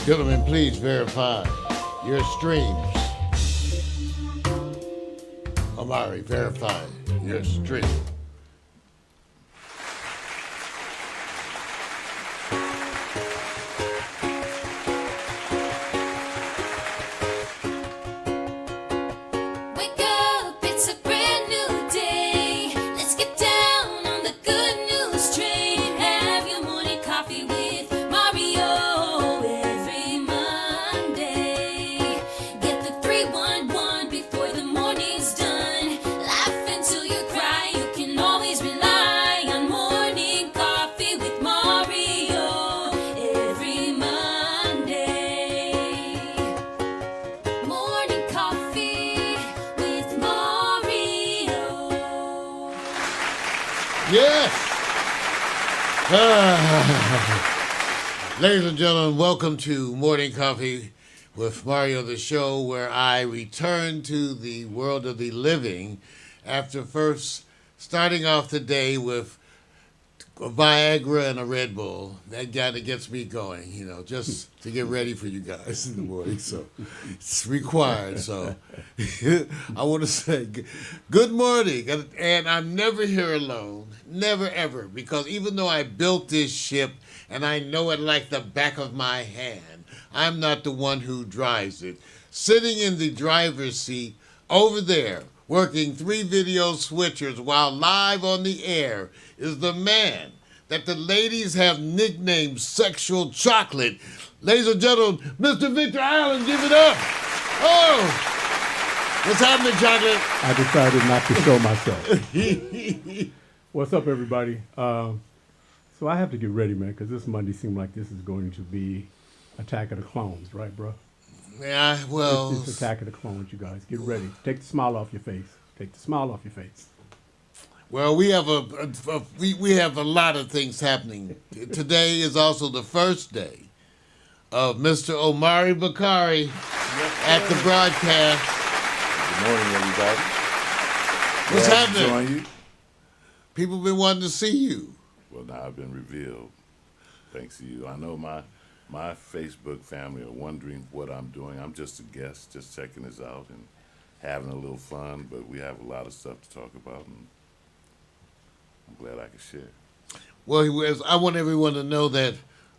Gentlemen, please verify your streams. Amari, verify your stream. Wake up, it's a brand new day. Let's get down on the good news train. Have your morning coffee with Mario every Monday. Get the 311 before the morning's done. Laugh until you cry. You can always rely on morning coffee with Mario every Monday. Morning coffee with Mario. Yes! Ladies and gentlemen, welcome to Morning Coffee with Mario, the show where I return to the world of the living after first starting off the day with a Viagra and a Red Bull. That kind of gets me going, you know, just to get ready for you guys in the morning. So it's required. So I want to say good morning. And I'm never here alone. Never, ever. Because even though I built this ship and I know it like the back of my hand, I'm not the one who drives it. Sitting in the driver's seat over there, working 3 video switchers while live on the air, is the man that the ladies have nicknamed Sexual Chocolate. Ladies and gentlemen, Mr. Victor Allen, give it up. Oh, what's happening, Chocolate? I decided not to show myself. What's up, everybody? So I have to get ready, man, because this Monday seemed like this is going to be Attack of the Clones, right, bro? Yeah, well, It's Attack of the Clones, you guys. Get ready. Take the smile off your face. Take the smile off your face. well, we have we have a lot of things happening. Today is also the first day of Mr. Omari Bakari at the broadcast. Good morning, everybody. What's Glad to happening? join you. People been wanting to see you. Well, now I've been revealed, thanks to you. I know my Facebook family are wondering what I'm doing. I'm just a guest, just checking this out and having a little fun, but we have a lot of stuff to talk about, and I'm glad I could share. Well, I want everyone to know that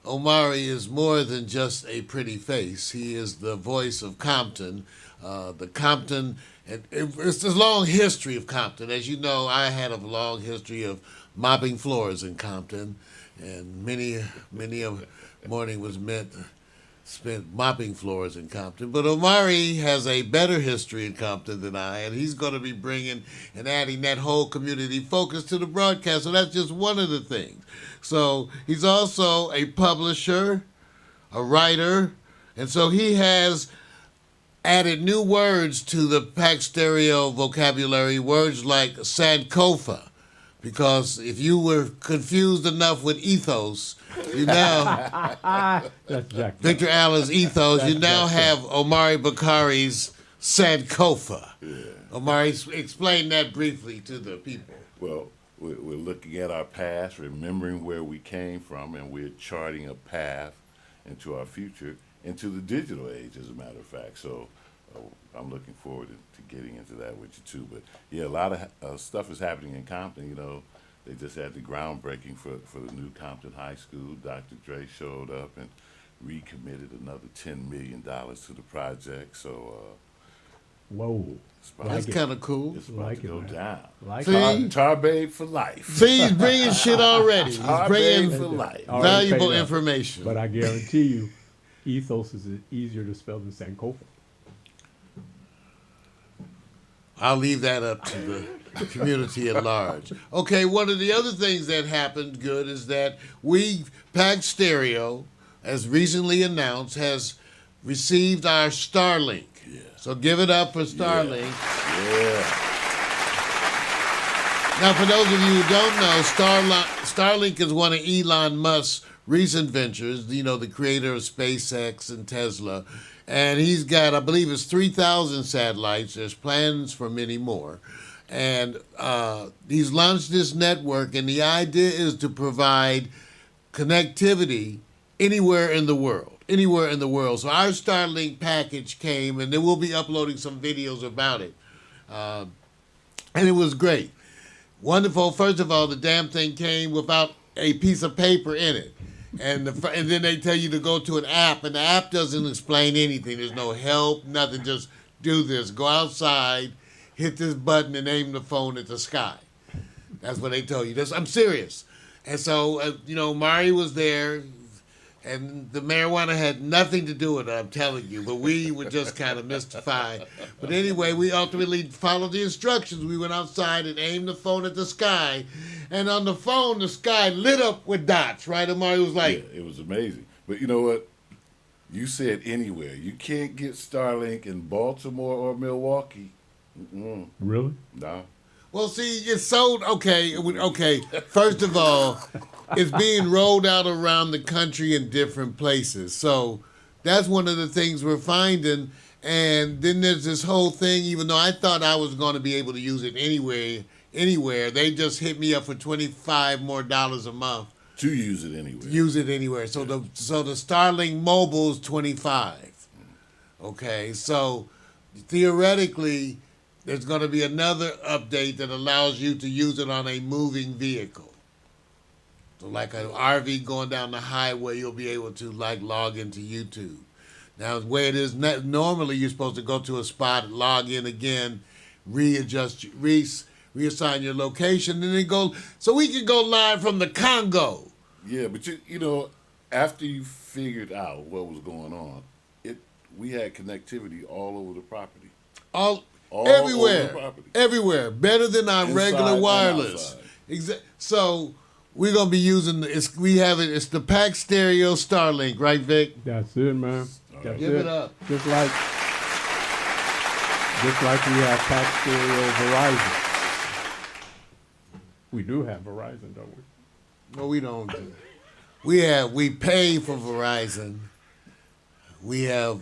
Omari is more than just a pretty face. He is the voice of Compton. The Compton, and it's a long history of Compton. As you know, I had a long history of mopping floors in Compton, and many a morning was spent mopping floors in Compton. But Omari has a better history in Compton than I, and he's going to be bringing and adding that whole community focus to the broadcast. So that's just one of the things. So he's also a publisher, a writer, and so he has added new words to the Pack Stereo vocabulary, words like Sankofa, because if you were confused enough with ethos, you now, That's Jack. Victor Allen's ethos, you now have Omari Bakari's Sankofa. Yeah. Omari, explain that briefly to the people. Well, we're looking at our past, remembering where we came from, and we're charting a path into our future, into the digital age, as a matter of fact. So I'm looking forward to getting into that with you, too. But, yeah, a lot of stuff is happening in Compton. You know, they just had the groundbreaking for the new Compton High School. Dr. Dre showed up and recommitted another $10 million to the project. So Whoa. it's about, That's kind of cool. it's about Like to it, go man. down. Like See? Tar Babe for life. See, he's bringing shit already. He's Tar Babe bringing for life. Already valuable paid up. information. But I guarantee you, ethos is easier to spell than Sankofa. I'll leave that up to the community at large. Okay, one of the other things that happened good is that Pack Stereo, as recently announced, has received our Starlink. Yeah. So give it up for Starlink. Yeah. Now, for those of you who don't know, Starlink is one of Elon Musk's recent ventures, you know, the creator of SpaceX and Tesla. And he's got, I believe it's 3,000 satellites. There's plans for many more. And he's launched this network, and the idea is to provide connectivity anywhere in the world. Anywhere in the world. So our Starlink package came, and then we'll be uploading some videos about it. And it was great. Wonderful. First of all, the damn thing came without a piece of paper in it. And then they tell you to go to an app, and the app doesn't explain anything. There's no help, nothing. Just do this. Go outside, hit this button, and aim the phone at the sky. That's what they tell you. I'm serious. And so, Mari was there, and the marijuana had nothing to do with it, I'm telling you. But we were just kind of mystified. But anyway, we ultimately followed the instructions. We went outside and aimed the phone at the sky. And on the phone, the sky lit up with dots, right? And Mari was like... Yeah, it was amazing. But you know what? You said anywhere. You can't get Starlink in Baltimore or Milwaukee. Mm-mm. Really? No. Well, see, it's sold. Okay. First of all, it's being rolled out around the country in different places. So that's one of the things we're finding. And then there's this whole thing, even though I thought I was going to be able to use it anywhere, they just hit me up for $25 more a month. To use it anywhere. Use it anywhere. So the Starlink Mobile is $25. Okay, so theoretically, there's going to be another update that allows you to use it on a moving vehicle. So like an RV going down the highway, you'll be able to log into YouTube. Now, the way it is normally, you're supposed to go to a spot, log in again, reassign your location, and then go. So we can go live from the Congo. Yeah, but after you figured out what was going on, we had connectivity all over the property. All over the property. Everywhere. Better than our Inside regular and wireless. outside. So we're gonna be using it's the Pack Stereo Starlink, right, Vic? That's it, man. That's Give it up. Just like we have Pack Stereo Verizon. We do have Verizon, don't we? No, we don't. We pay for Verizon. We have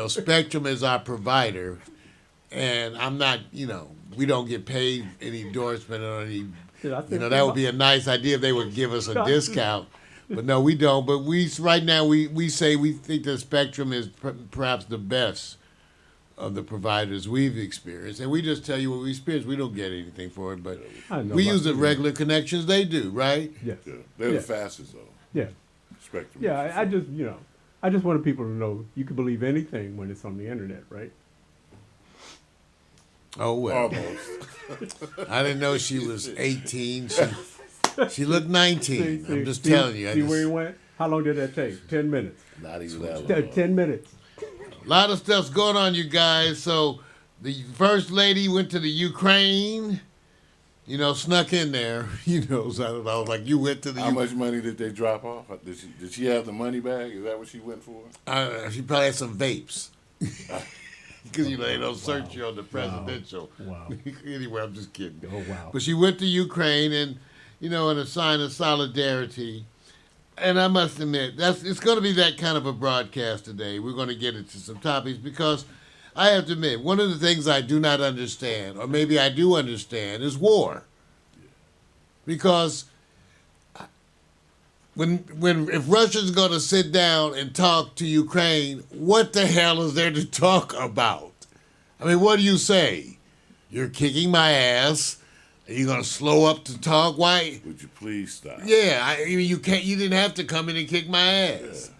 Spectrum is our provider, and I'm not, we don't get paid any endorsement or any, that would be a nice idea if they would give us a discount, but no, we don't. But right now we say we think that Spectrum is perhaps the best of the providers we've experienced, and we just tell you what we experienced. We don't get anything for it, but we use the regular connections they do, right? Yes. Yeah. They're the fastest, though. Yeah. Spectrum. Yeah, I just wanted people to know you can believe anything when it's on the internet, right? Oh, well. Almost. I didn't know she was 18. She looked 19. I'm just telling you. See where you went? How long did that take? 10 minutes. Not even that long. 10 minutes. A lot of stuff's going on, you guys. So the First Lady went to the Ukraine, snuck in there. So I was like, you went to the How much money did they drop off? Did she have the money bag? Is that what she went for? She probably had some vapes. Because, they don't search you on the presidential. Wow. Anyway, I'm just kidding. Oh, wow. But she went to Ukraine and, in a sign of solidarity. And I must admit, it's going to be that kind of a broadcast today. We're going to get into some topics because I have to admit, one of the things I do not understand, or maybe I do understand, is war. Because if Russia's going to sit down and talk to Ukraine, what the hell is there to talk about? I mean, what do you say? You're kicking my ass. Are you gonna slow up to talk? Why? Would you please stop? Yeah, you can't. You didn't have to come in and kick my ass. Yeah.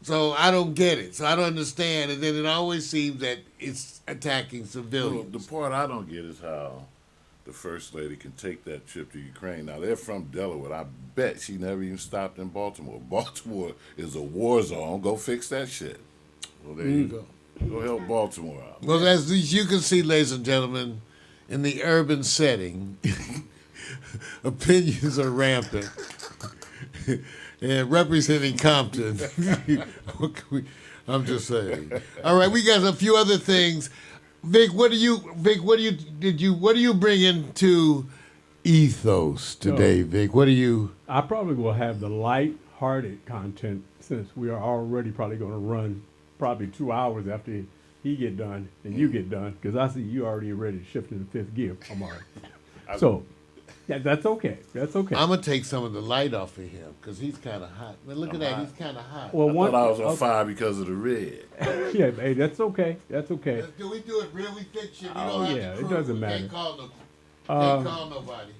So I don't get it. So I don't understand. And then it always seems that it's attacking civilians. Well, the part I don't get is how the First Lady can take that trip to Ukraine. Now, they're from Delaware. I bet she never even stopped in Baltimore. Baltimore is a war zone. Go fix that shit. Well, there you go. Go help Baltimore out. Well, as you can see, ladies and gentlemen, in the urban setting, opinions are rampant. And representing Compton, I'm just saying. All right, we got a few other things. Vic, what do you bring into Ethos today, Vic? What do you? I probably will have the light-hearted content since we are already probably going to run probably 2 hours after he get done and you get done because I see you already ready to shift into fifth gear, Amari. So, That's okay. That's okay. I'm gonna take some of the light off of him because he's kind of hot. Man, look at that. He's kind of hot. well, I thought I was on fire because of the red. Yeah, hey, that's okay. That's okay. Do we do it real? We fix shit. We Oh, don't have yeah, to it prove doesn't We matter. Can't call nobody.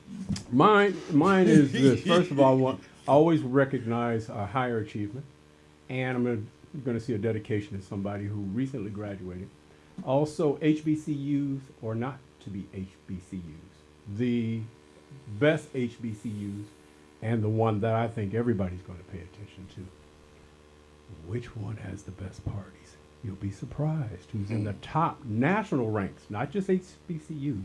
Mine is this. First of all, I always recognize a higher achievement, and I'm going to see a dedication to somebody who recently graduated. Also, HBCUs or not to be HBCUs. The best HBCUs and the one that I think everybody's going to pay attention to. Which one has the best parties? You'll be surprised who's in the top national ranks, not just HBCUs.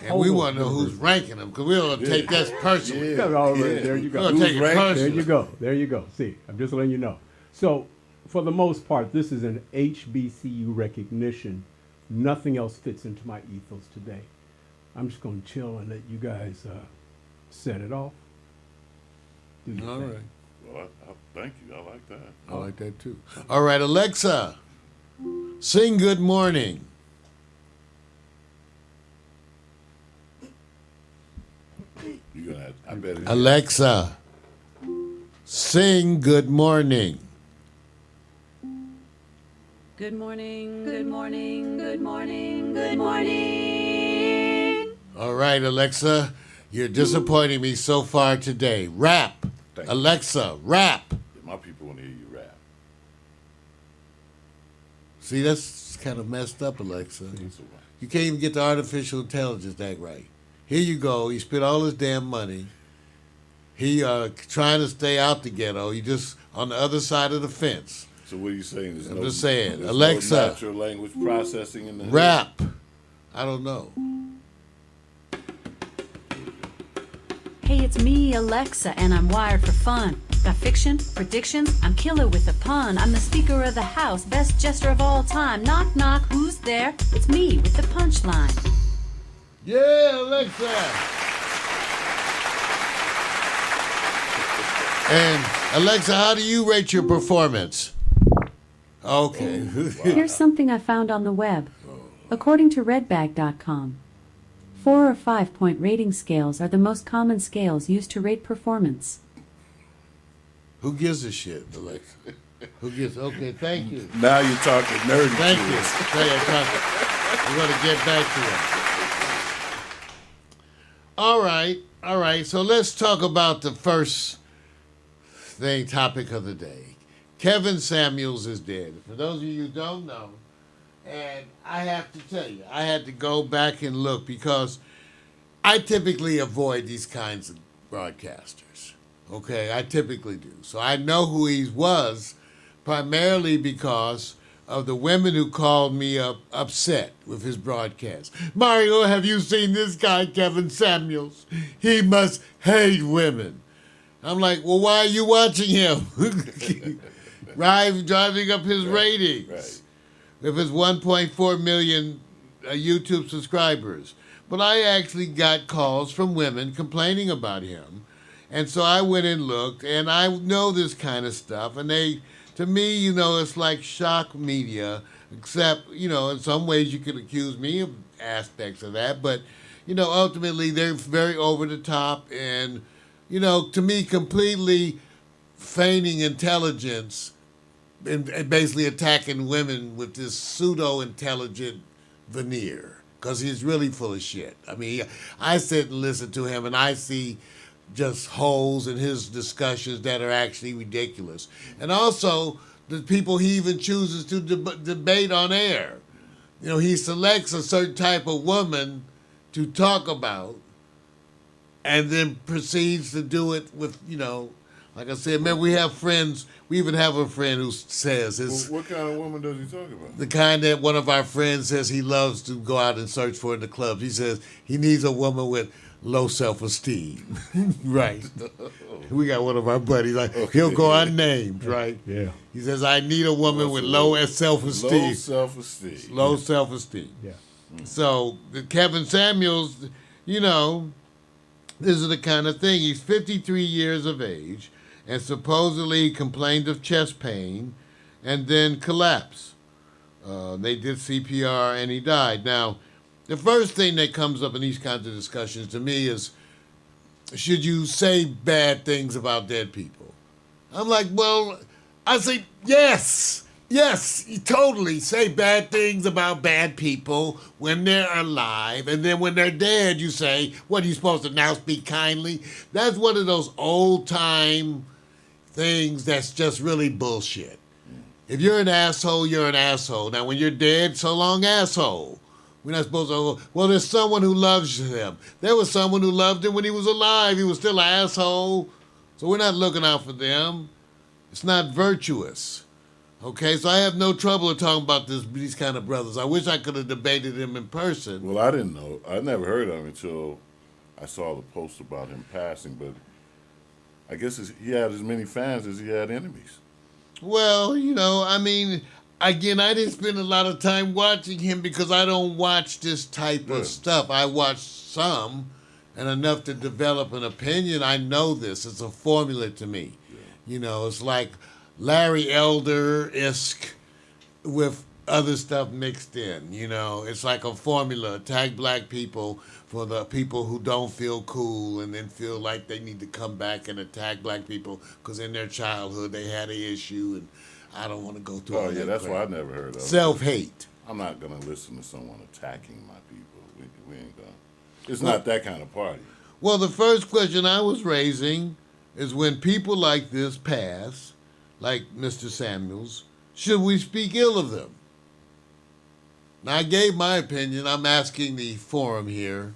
And we want to know who's ranking them because we don't take that personally. Yeah, already, there you go. We're gonna take it ranked? There personally. you go. There you go. See, I'm just letting you know. So, for the most part, this is an HBCU recognition. Nothing else fits into my ethos today. I'm just going to chill and let you guys set it off. Do your All thing. right. Well, thank you. I like that. I like that too. All right, Alexa, sing Good Morning. You're gonna. I bet. Alexa, sing Good Morning. Good morning, good morning, good morning, good morning. All right, Alexa, you're disappointing me so far today. Rap. Thank you. Alexa, rap. My people want to hear you rap. See, that's kind of messed up, Alexa. That's all right. You can't even get the artificial intelligence that right. Here you go. He spent all his damn money. He trying to stay out the ghetto. He just on the other side of the fence. So what are you saying? There's I'm just saying, there's Alexa. no natural language processing in the Rap. I don't know. Hey, it's me, Alexa, and I'm wired for fun. Got fiction, predictions, I'm killer with a pun. I'm the Speaker of the House, best jester of all time. Knock, knock, who's there? It's me with the punchline. Yeah, Alexa. And Alexa, how do you rate your performance? Okay. Here's something I found on the web. According to redbag.com, 4 or 5 point rating scales are the most common scales used to rate performance. Who gives a shit, Alexa? Who gives? Okay, thank you. Now you're talking nerdy. Thank to you. us. We're going to get back to it. All right. So let's talk about the first topic of the day. Kevin Samuels is dead. For those of you who don't know, and I have to tell you, I had to go back and look because I typically avoid these kinds of broadcasters. Okay, I typically do. So I know who he was primarily because of the women who called me up upset with his broadcast. Mario, have you seen this guy, Kevin Samuels? He must hate women. I'm like, well, why are you watching him? Driving up his ratings. Right. With his 1.4 million YouTube subscribers. But I actually got calls from women complaining about him. And so I went and looked, and I know this kind of stuff. And to me, it's like shock media, except, in some ways you could accuse me of aspects of that. But, ultimately they're very over the top and, to me, completely feigning intelligence and basically attacking women with this pseudo-intelligent veneer because he's really full of shit. I mean, I sit and listen to him and I see just holes in his discussions that are actually ridiculous. And also, the people he even chooses to debate on air. He selects a certain type of woman to talk about and then proceeds to do it with, like I said, man, we have friends. We even have a friend who says it's What kind of woman does he talk about? the kind that one of our friends says he loves to go out and search for in the clubs. He says he needs a woman with low self-esteem. Right. We got one of our buddies. He'll go unnamed, right? Yeah. He says, I need a woman with low self-esteem. Low self-esteem. Low self-esteem. Yeah. So Kevin Samuels, this is the kind of thing. He's 53 years of age and supposedly complained of chest pain and then collapsed. They did CPR and he died. Now, the first thing that comes up in these kinds of discussions to me is should you say bad things about dead people? I'm like, well, I say, yes, you totally say bad things about bad people when they're alive. And then when they're dead, you say, what are you supposed to now speak kindly? That's one of those old time things that's just really bullshit. If you're an asshole, you're an asshole. Now, when you're dead, so long, asshole. We're not supposed to go, well, there's someone who loves him. There was someone who loved him when he was alive. He was still an asshole. So we're not looking out for them. It's not virtuous. Okay, so I have no trouble talking about these kind of brothers. I wish I could have debated him in person. Well, I didn't know. I never heard of him until I saw the post about him passing. But I guess he had as many fans as he had enemies. Well, I mean, again, I didn't spend a lot of time watching him because I don't watch this type of stuff. I watch some and enough to develop an opinion. I know this. It's a formula to me. Yeah. It's like Larry Elder-esque with other stuff mixed in. It's like a formula. Attack black people for the people who don't feel cool and then feel like they need to come back and attack black people because in their childhood they had an issue and I don't want to go through all that that's crap. why I never heard of it. Self-hate. I'm not going to listen to someone attacking my people. We ain't going to. It's not that kind of party. Well, the first question I was raising is when people like this pass, like Mr. Samuels, should we speak ill of them? Now, I gave my opinion. I'm asking the forum here,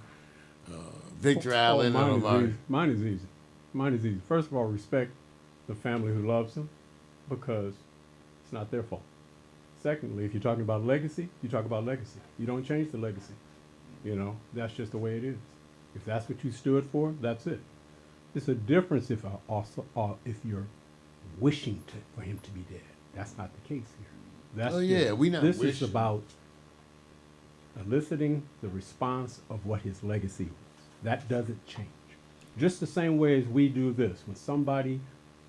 Victor Allen and Omar. Mine is easy. First of all, respect the family who loves them because it's not their fault. Secondly, if you're talking about legacy, you talk about legacy. You don't change the legacy. That's just the way it is. If that's what you stood for, that's it. It's a difference if you're wishing for him to be dead. That's not the case here. We not This wishing. is about eliciting the response of what his legacy was. That doesn't change. Just the same way as we do this. When somebody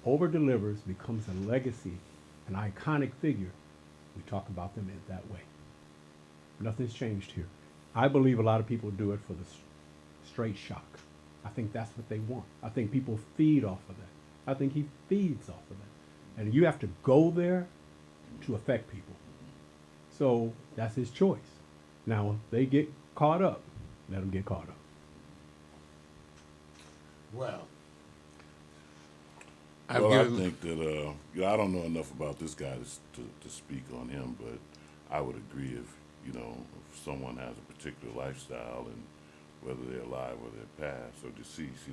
over-delivers, becomes a legacy, an iconic figure, we talk about them in that way. Nothing's changed here. I believe a lot of people do it for the straight shock. I think that's what they want. I think people feed off of that. I think he feeds off of that. And you have to go there to affect people. So that's his choice. Now, if they get caught up, let them get caught up. Well, I think that I don't know enough about this guy to speak on him, but I would agree if someone has a particular lifestyle and whether they're alive or they're past or deceased,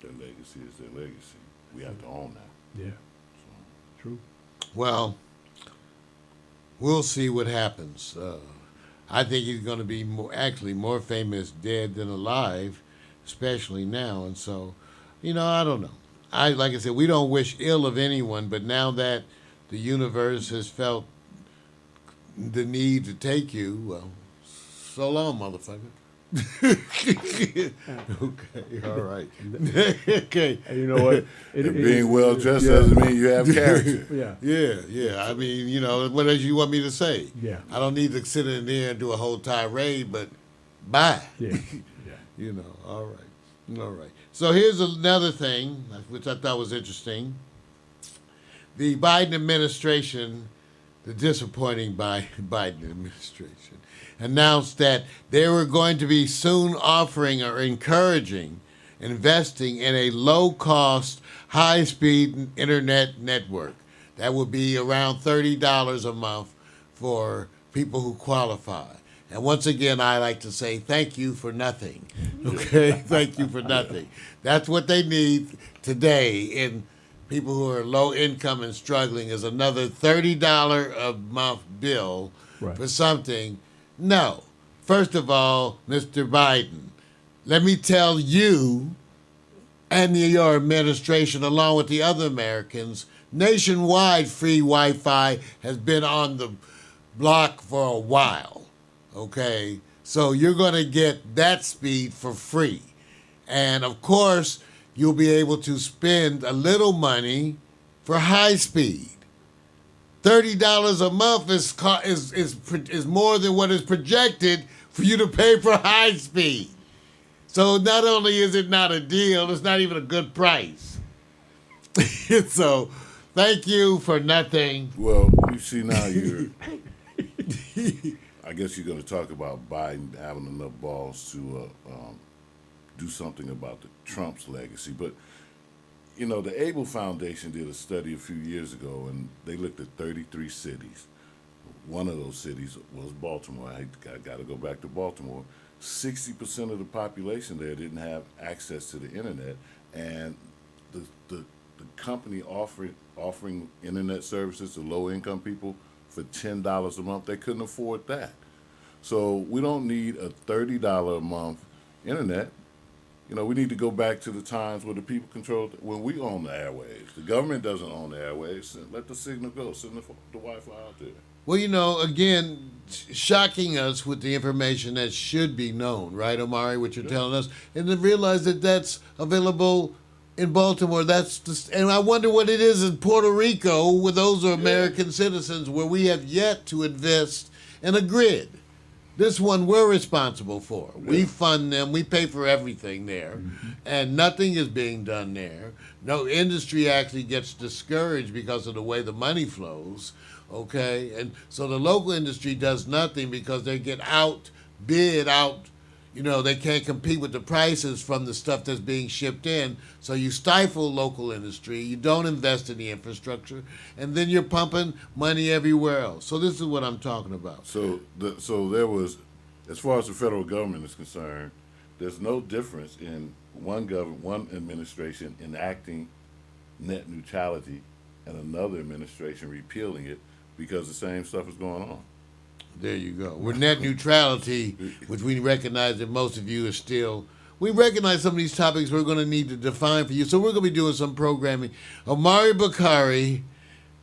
their legacy is their legacy. We have to own that. Yeah. So. True. well, we'll see what happens. I think he's going to be more famous dead than alive, especially now. And so, I don't know. Like I said, we don't wish ill of anyone, but now that the universe has felt the need to take you, well, so long, motherfucker. Okay, all right. Okay. And you know what? Being well dressed doesn't mean you have character. Yeah. I mean, what else you want me to say? Yeah. I don't need to sit in there and do a whole tirade, but bye. Yeah. All right. So here's another thing, which I thought was interesting. The Biden administration, the disappointing Biden administration, announced that they were going to be soon offering or encouraging investing in a low-cost, high-speed internet network. That would be around $30 a month for people who qualify. And once again, I like to say thank you for nothing. Okay? Thank you for nothing. That's what they need today in people who are low income and struggling is another $30 a month bill for something. No. First of all, Mr. Biden, let me tell you and your administration, along with the other Americans, nationwide free Wi-Fi has been on the block for a while. Okay? So you're going to get that speed for free. And of course, you'll be able to spend a little money for high speed. $30 a month is more than what is projected for you to pay for high speed. So not only is it not a deal, it's not even a good price. So thank you for nothing. Well, you see now I guess you're going to talk about Biden having enough balls to do something about the Trump's legacy. But, you know, the Able Foundation did a study a few years ago, and they looked at 33 cities. One of those cities was Baltimore. I got to go back to Baltimore. 60% of the population there didn't have access to the internet, and the company offering internet services to low-income people for $10 a month, they couldn't afford that. So we don't need a $30 a month internet. You know, we need to go back to the times where the people controlled, when we own the airwaves. The government doesn't own the airwaves. Let the signal go. Send the Wi-Fi out there. Well, you know, again, shocking us with the information that should be known, right, Omari, what you're telling us, and to realize that that's available in Baltimore. And I wonder what it is in Puerto Rico, where those are American citizens, where we have yet to invest in a grid. This one we're responsible for. Yeah. We fund them. We pay for everything there. Mm-hmm. And nothing is being done there. No industry actually gets discouraged because of the way the money flows. Okay? And so the local industry does nothing because they get bid out. You know, they can't compete with the prices from the stuff that's being shipped in. So you stifle local industry. You don't invest in the infrastructure. And then you're pumping money everywhere else. So this is what I'm talking about. So there was, as far as the federal government is concerned, there's no difference in one administration enacting net neutrality and another administration repealing it because the same stuff is going on. There you go. With net neutrality, which we recognize that most of you are still, we recognize some of these topics we're going to need to define for you. So we're going to be doing some programming. Omari Bakari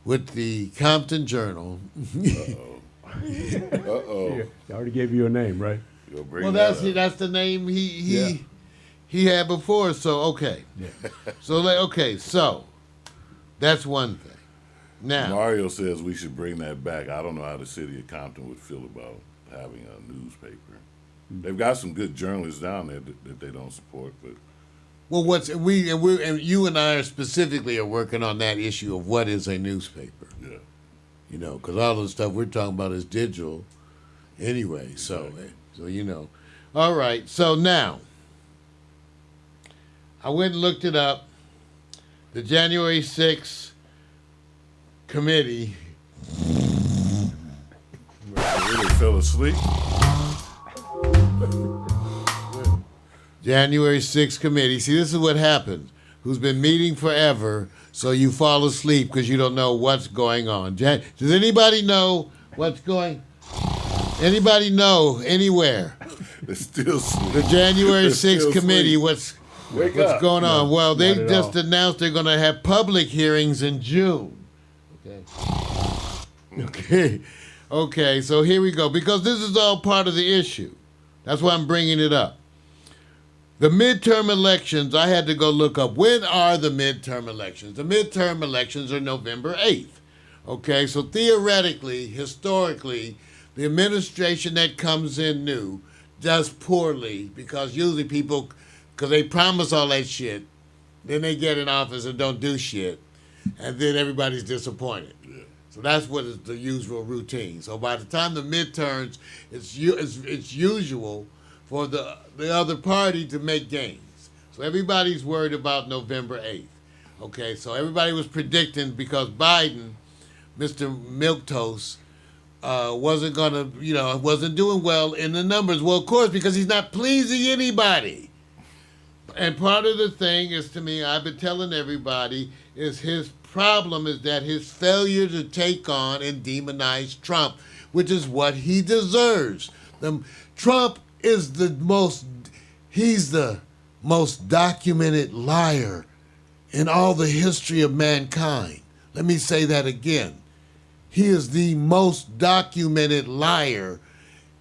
with the Compton Journal. Uh-oh. Yeah, I already gave you a name, right? Well, that's the name he had before. So okay. Yeah. So that's one thing. Now, Mario says we should bring that back. I don't know how the city of Compton would feel about having a newspaper. They've got some good journalists down there that they don't support, but well, you and I specifically are working on that issue of what is a newspaper. Yeah, you know, because all the stuff we're talking about is digital, anyway. Exactly. So you know, all right. So now, I went and looked it up. The January 6th committee. I really fell asleep. January 6th committee. See, this is what happens. Who's been meeting forever, so you fall asleep because you don't know what's going on. Does anybody know what's going? Anybody know anywhere? They're still asleep. The January 6th committee. What's going on? No, well, they just announced they're going to have public hearings in June. Okay, so here we go. Because this is all part of the issue. That's why I'm bringing it up. The midterm elections, I had to go look up. When are the midterm elections? The midterm elections are November 8th. Okay, so theoretically, historically, the administration that comes in new does poorly because usually people, because they promise all that shit, then they get in office and don't do shit, and then everybody's disappointed. Yeah. So that's what is the usual routine. So by the time the midterms, it's usual for the other party to make gains. So everybody's worried about November 8th. Okay, so everybody was predicting because Biden, Mr. Milquetoast, wasn't doing well in the numbers. Well, of course, because he's not pleasing anybody. And part of the thing is, to me, I've been telling everybody, is his problem is that his failure to take on and demonize Trump, which is what he deserves. Trump is he's the most documented liar in all the history of mankind. Let me say that again. He is the most documented liar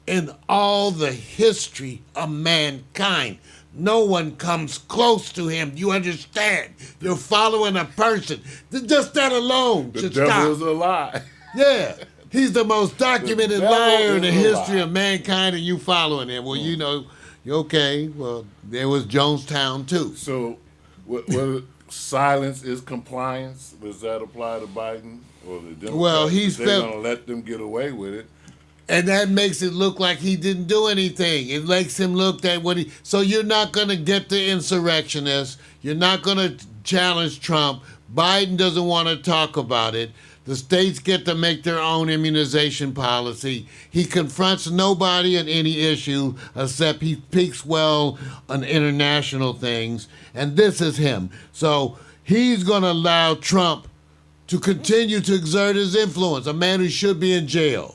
in all the history of mankind. No one comes close to him. You understand? You're following a person. Just that alone should stop. The devil is a lie. Yeah. He's the most documented liar in the history of mankind, and you following him. Well, you know, Okay, well, there was Jonestown too. So, what silence is compliance? Does that apply to Biden or the Democrats? Well, he's they're felt- going to let them get away with it. And that makes it look like he didn't do anything. It makes him look that what he. So you're not going to get the insurrectionists. You're not going to challenge Trump. Biden doesn't want to talk about it. The states get to make their own immunization policy. He confronts nobody on any issue except he speaks well on international things. And this is him. So he's going to allow Trump to continue to exert his influence, a man who should be in jail.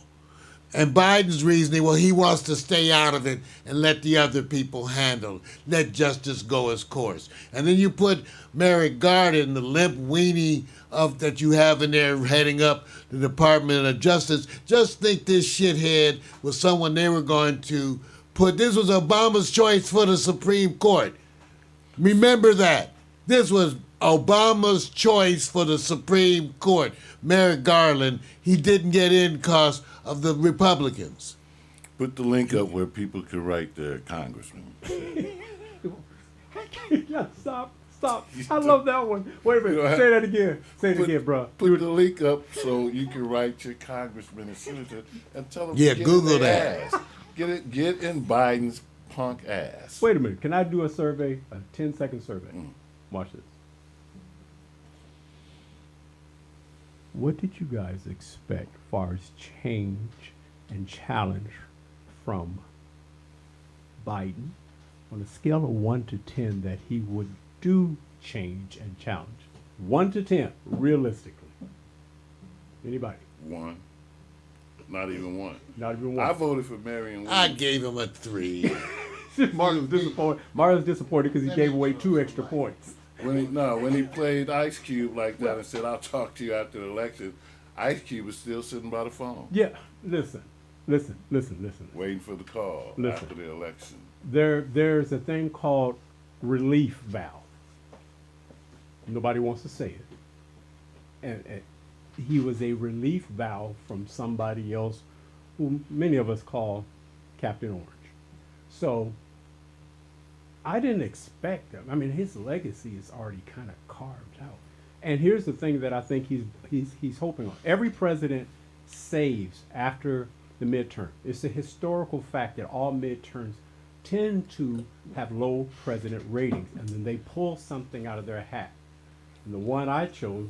And Biden's reasoning, well, he wants to stay out of it and let the other people handle it. Let justice go its course. And then you put Merrick Garland, the limp weenie of that you have in there heading up the Department of Justice. Just think this shithead was someone they were going to put. This was Obama's choice for the Supreme Court. Remember that. This was Obama's choice for the Supreme Court. Merrick Garland, he didn't get in because of the Republicans. Put the link up where people can write their congressman. Yeah, stop. I love that one. Wait a minute. You know, Say that again. Say it again, bro. Put the link up so you can write your congressman and senator and tell them. Yeah, to get Google in their that. ass. Get in Biden's punk ass. Wait a minute. Can I do a survey? A 10-second survey. Watch this. What did you guys expect as far as change and challenge from Biden on a scale of 1 to 10 that he would do change and challenge? 1 to 10, realistically. Anybody? One. Not even one. Not even I one. voted for Marion I Williamson. gave him a 3. Mario's disappointed. Mario's disappointed because he gave away 2 extra points. When he played Ice Cube like that and said, "I'll talk to you after the election," Ice Cube was still sitting by the phone, Yeah, listen. waiting for the call Listen. after the election. There's a thing called relief valve. Nobody wants to say it. And he was a relief valve from somebody else who many of us call Captain Orange. So I didn't expect him. I mean, his legacy is already kind of carved out. And here's the thing that I think he's hoping on. Every president saves after the midterm. It's a historical fact that all midterms tend to have low president ratings, and then they pull something out of their hat. And the one I chose,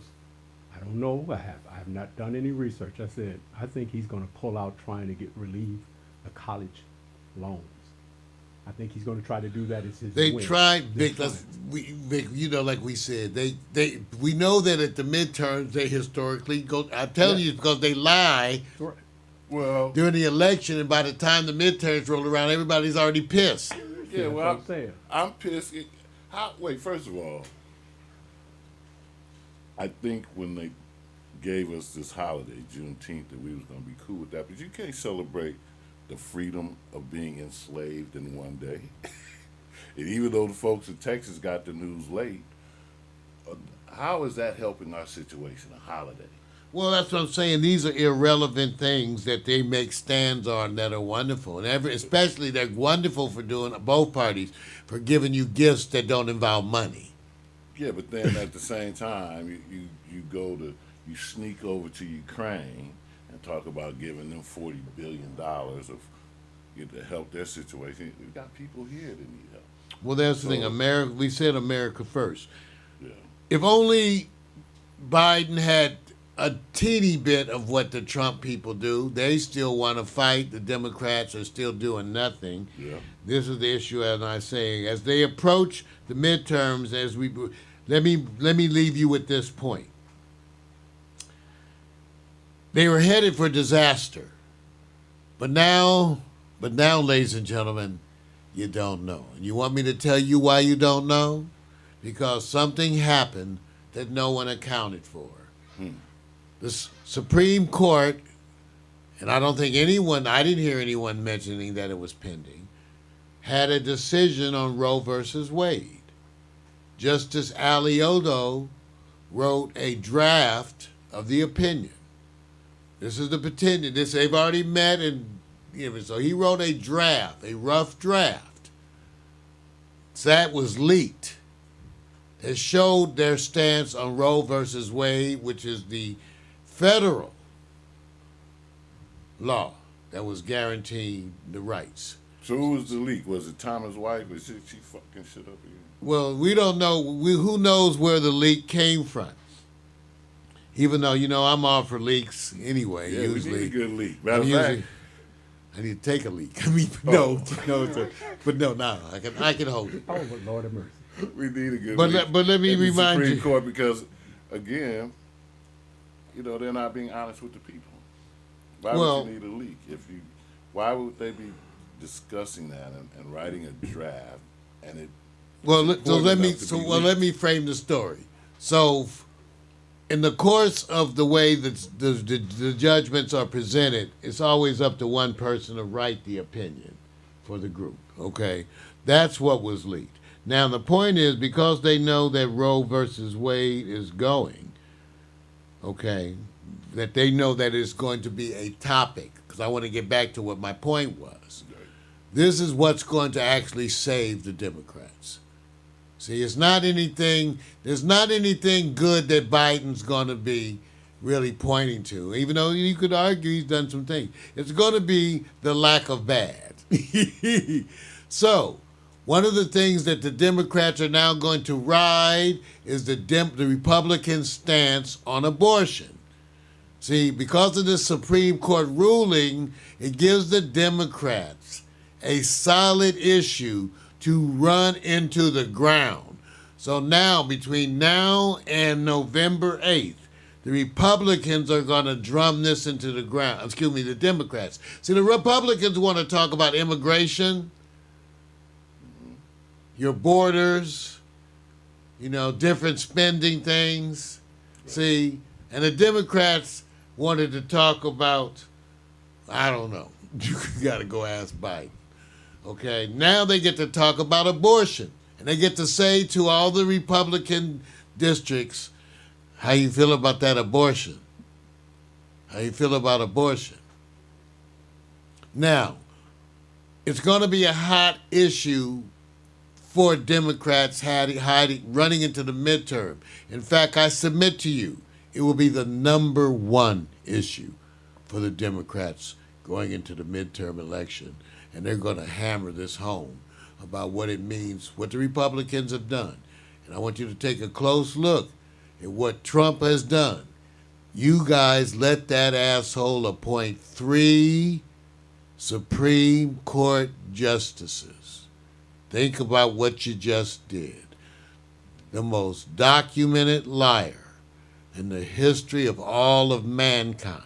I don't know. I have not done any research. I said I think he's going to pull out trying to relieve the college loans. I think he's going to try to do that as his They win tried, this Vic, time. Vic, you know, like we said, we know that at the midterms they historically go. I'm telling you, because they lie Right. Well, during the election, and by the time the midterms roll around, everybody's already pissed. yeah. That's Well, what I'm saying. I'm pissed. Wait, first of all, I think when they gave us this holiday, Juneteenth, that we was going to be cool with that, but you can't celebrate the freedom of being enslaved in one day. And even though the folks in Texas got the news late, how is that helping our situation, a holiday? Well, that's what I'm saying. These are irrelevant things that they make stands on that are wonderful, and especially they're wonderful for doing both parties for giving you gifts that don't involve money. Yeah, but then at the same time, you sneak over to Ukraine and talk about giving them $40 billion to help their situation. We've got people here that need help. Well, that's the thing. So- America. We said America first. Yeah. If only Biden had a teeny bit of what the Trump people do, they still want to fight. The Democrats are still doing nothing. Yeah. This is the issue, as I say, as they approach the midterms. Let me leave you with this point. They were headed for disaster, but now, ladies and gentlemen, you don't know. And you want me to tell you why you don't know? Because something happened that no one accounted for. The Supreme Court, and I don't think I didn't hear anyone mentioning that it was pending, had a decision on Roe versus Wade. Justice Alioto wrote a draft of the opinion. This is the petition. They've already met, and so he wrote a draft, a rough draft. that was leaked. It showed their stance on Roe versus Wade, which is the federal law that was guaranteeing the rights. So who was the leak? Was it Thomas White? Was she fucking shit up here? Well, we don't know. Who knows where the leak came from? Even though, I'm all for leaks anyway. Yeah, usually, we need a good leak. Matter of usually, fact, I need to take a leak. No, I can hold it. Oh, but Lord have mercy. we need a good But leak. let me at the remind Supreme you. Court, because, again, they're not being honest with the people. Why Well- would you need a leak? Why would they be discussing that and writing a draft and it? Well, important enough to be leaked? let me frame the story. So, in the course of the way that the judgments are presented, it's always up to one person to write the opinion for the group. Okay, that's what was leaked. Now the point is, because they know that Roe versus Wade is going, okay, that they know that it's going to be a topic. Because I want to get back to what my point was. This is what's going to actually save the Democrats. See, there's not anything good that Biden's going to be really pointing to, even though you could argue he's done some things. It's going to be the lack of bad. So, one of the things that the Democrats are now going to ride is the Republican stance on abortion. See, because of this Supreme Court ruling, it gives the Democrats a solid issue to run into the ground. So now, between now and November 8th, the Republicans are going to drum this into the ground. Excuse me, the Democrats. See, the Republicans want to talk about immigration, your borders, different spending things. See, and the Democrats wanted to talk about, I don't know. You got to go ask Biden. Okay, now they get to talk about abortion. And they get to say to all the Republican districts, how you feel about that abortion? How you feel about abortion? Now, it's going to be a hot issue for Democrats running into the midterm. In fact, I submit to you, it will be the number one issue for the Democrats going into the midterm election. And they're going to hammer this home about what it means, what the Republicans have done. And I want you to take a close look at what Trump has done. You guys let that asshole appoint 3 Supreme Court justices. Think about what you just did. The most documented liar in the history of all of mankind.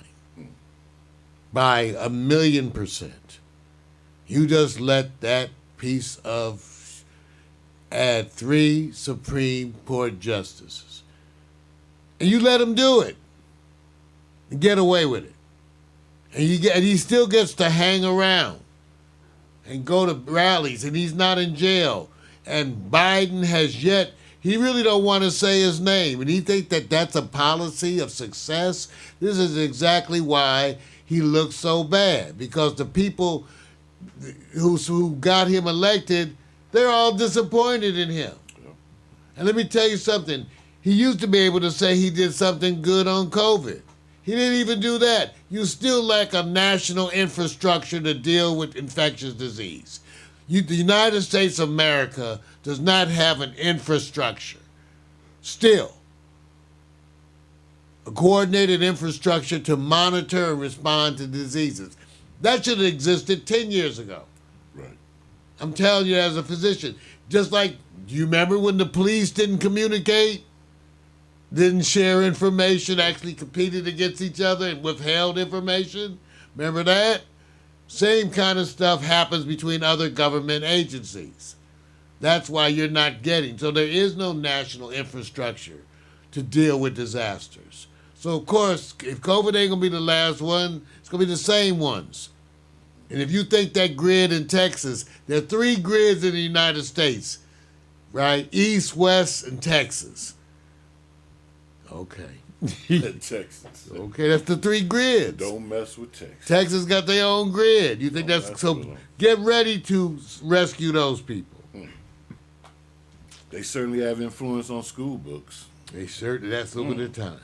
By 1,000,000%. You just let that piece of add 3 Supreme Court justices. And you let him do it. And get away with it. And he still gets to hang around and go to rallies, and he's not in jail. And Biden he really don't want to say his name. And he think that that's a policy of success. This is exactly why he looks so bad. Because the people who got him elected, they're all disappointed in him. And let me tell you something. He used to be able to say he did something good on COVID. He didn't even do that. You still lack a national infrastructure to deal with infectious disease. The United States of America does not have an infrastructure. Still. A coordinated infrastructure to monitor and respond to diseases. That should have existed 10 years ago. Right. I'm telling you as a physician. Just like, do you remember when the police didn't communicate? Didn't share information, actually competed against each other and withheld information? Remember that? Same kind of stuff happens between other government agencies. That's why you're not getting. So there is no national infrastructure to deal with disasters. So, of course, if COVID ain't going to be the last one, it's going to be the same ones. And if you think that grid in Texas, there are 3 grids in the United States, right? East, West, and Texas. Okay. Texas. Okay, that's the 3 grids. Don't mess with Texas. Texas got their own grid. You think Don't that's mess so? with 'em. Get ready to rescue those people. They certainly have influence on school books. They certainly, that's over the time.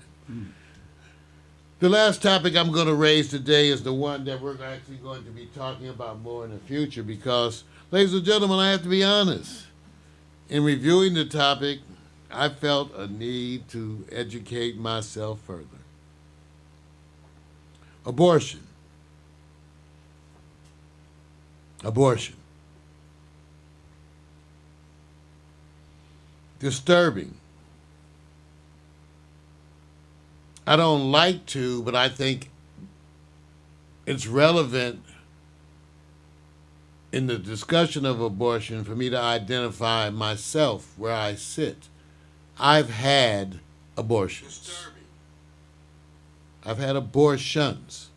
The last topic I'm going to raise today is the one that we're actually going to be talking about more in the future because, ladies and gentlemen, I have to be honest. In reviewing the topic, I felt a need to educate myself further. Abortion. Abortion. Disturbing. I don't like to, but I think it's relevant in the discussion of abortion for me to identify myself where I sit. I've had abortions. I've had abortions.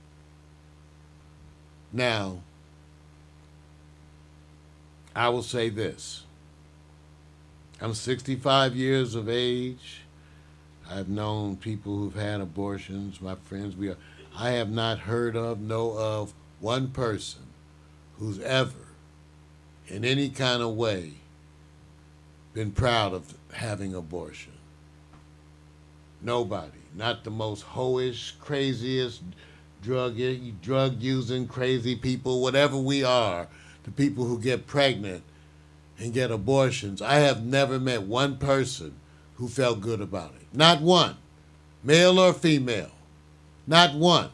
Now, I will say this. I'm 65 years of age. I've known people who've had abortions, my friends. I have not heard of, know of one person who's ever, in any kind of way, been proud of having abortion. Nobody. Not the most hoish, craziest, drug-using, crazy people, whatever we are, the people who get pregnant and get abortions. I have never met one person who felt good about it. Not one. Male or female. Not one.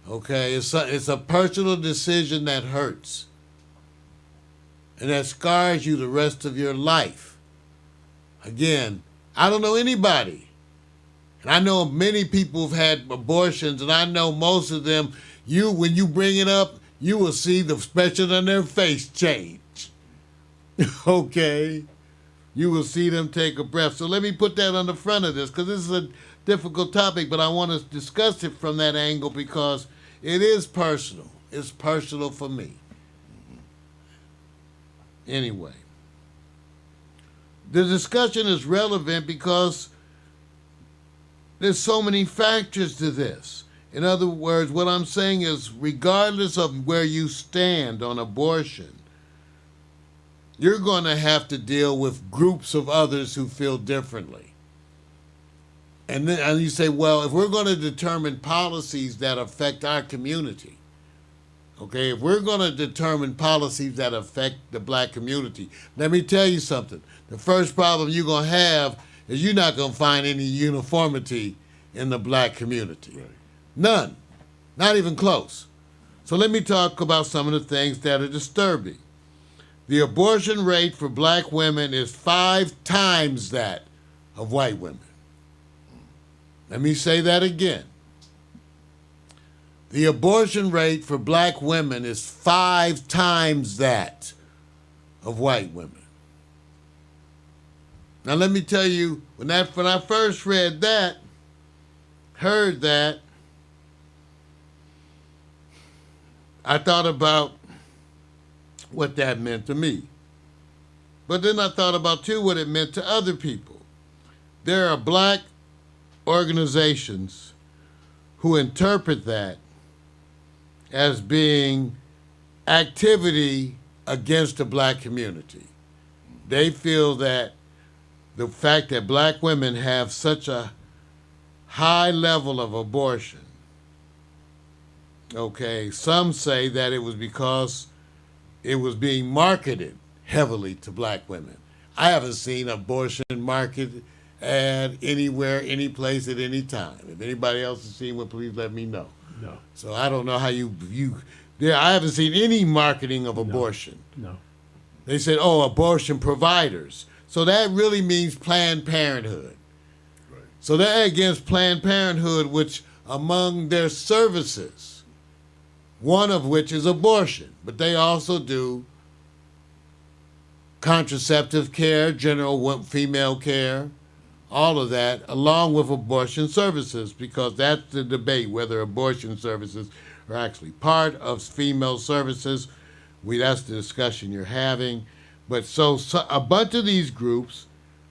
Okay? It's a personal decision that hurts. And that scars you the rest of your life. Again, I don't know anybody. And I know many people have had abortions, and I know most of them, when you bring it up, you will see the expression on their face change. Okay? You will see them take a breath. So let me put that on the front of this, because this is a difficult topic, but I want to discuss it from that angle because it is personal. It's personal for me. Anyway, the discussion is relevant because there's so many factors to this. In other words, what I'm saying is, regardless of where you stand on abortion, you're going to have to deal with groups of others who feel differently. And then you say, well, if we're going to determine policies that affect our community, okay, if we're going to determine policies that affect the black community, let me tell you something. The first problem you're going to have is you're not going to find any uniformity in the black community. Right. None. Not even close. So let me talk about some of the things that are disturbing. The abortion rate for black women is 5 times that of white women. Let me say that again. The abortion rate for black women is 5 times that of white women. Now let me tell you, when I first read that, heard that, I thought about what that meant to me. But then I thought about, too, what it meant to other people. There are black organizations who interpret that as being activity against the black community. They feel that the fact that black women have such a high level of abortion, okay, some say that it was because it was being marketed heavily to black women. I haven't seen abortion marketed ad anywhere, any place, at any time. If anybody else has seen one, please let me know. No. So I don't know how I haven't seen any marketing of abortion. No. They said, oh, abortion providers. So that really means Planned Parenthood. Right. So they're against Planned Parenthood, which among their services, one of which is abortion. But they also do contraceptive care, general female care, all of that, along with abortion services, because that's the debate, whether abortion services are actually part of female services. That's the discussion you're having. But so a bunch of these groups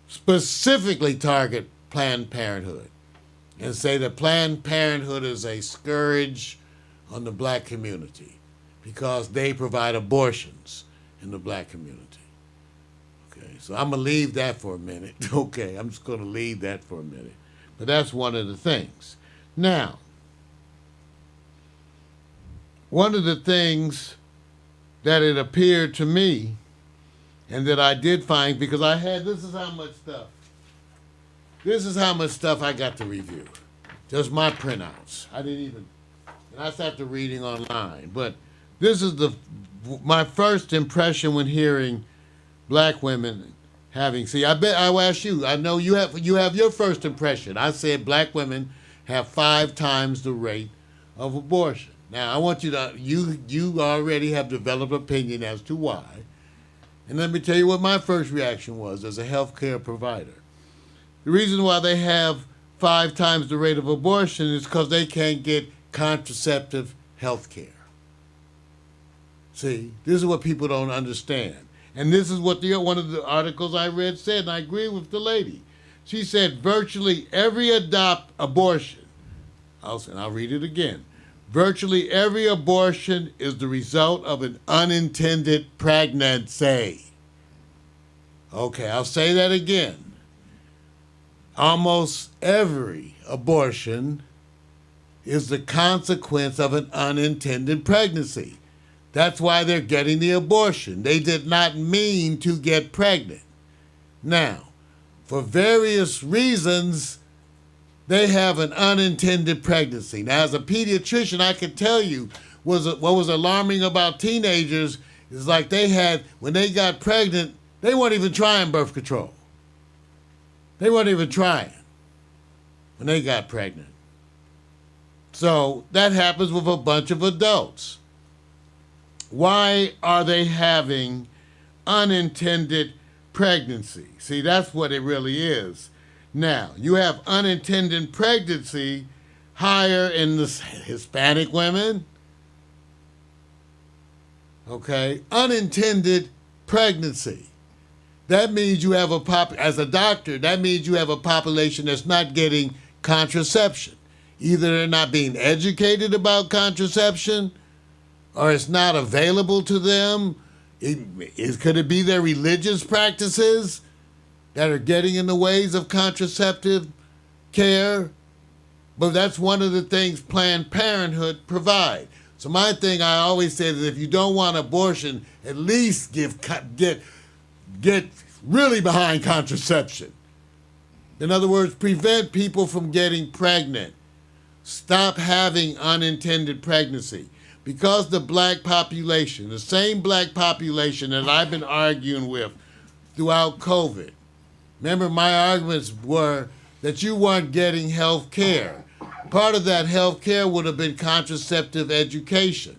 specifically target Planned Parenthood and say that Planned Parenthood is a scourge on the black community because they provide abortions in the black community. Okay, so I'm going to leave that for a minute. Okay, I'm just going to leave that for a minute. But that's one of the things. Now, one of the things that it appeared to me, and that I did find, because this is how much stuff I got to review. Just my printouts. And I started reading online. But this is my first impression when hearing black women I bet I will ask you, I know you have your first impression. I said black women have 5 times the rate of abortion. Now, I want you already have developed opinion as to why. And let me tell you what my first reaction was as a healthcare provider. The reason why they have 5 times the rate of abortion is because they can't get contraceptive health care. See, this is what people don't understand. And this is what one of the articles I read said, and I agree with the lady. She said virtually every abortion, I'll read it again. Virtually every abortion is the result of an unintended pregnancy. Okay, I'll say that again. Almost every abortion is the consequence of an unintended pregnancy. That's why they're getting the abortion. They did not mean to get pregnant. Now, for various reasons, they have an unintended pregnancy. Now, as a pediatrician, I can tell you what was alarming about teenagers is like when they got pregnant, they weren't even trying birth control. They weren't even trying when they got pregnant. So that happens with a bunch of adults. Why are they having unintended pregnancy? See, that's what it really is. Now, you have unintended pregnancy higher in the Hispanic women. Okay, unintended pregnancy. That means you have as a doctor, that means you have a population that's not getting contraception. Either they're not being educated about contraception, or it's not available to them. Could it be their religious practices that are getting in the ways of contraceptive care? But that's one of the things Planned Parenthood provide. So my thing I always say is if you don't want abortion, at least get really behind contraception. In other words, prevent people from getting pregnant. Stop having unintended pregnancy. Because the black population, the same black population that I've been arguing with throughout COVID, remember my arguments were that you weren't getting health care. Part of that health care would have been contraceptive education.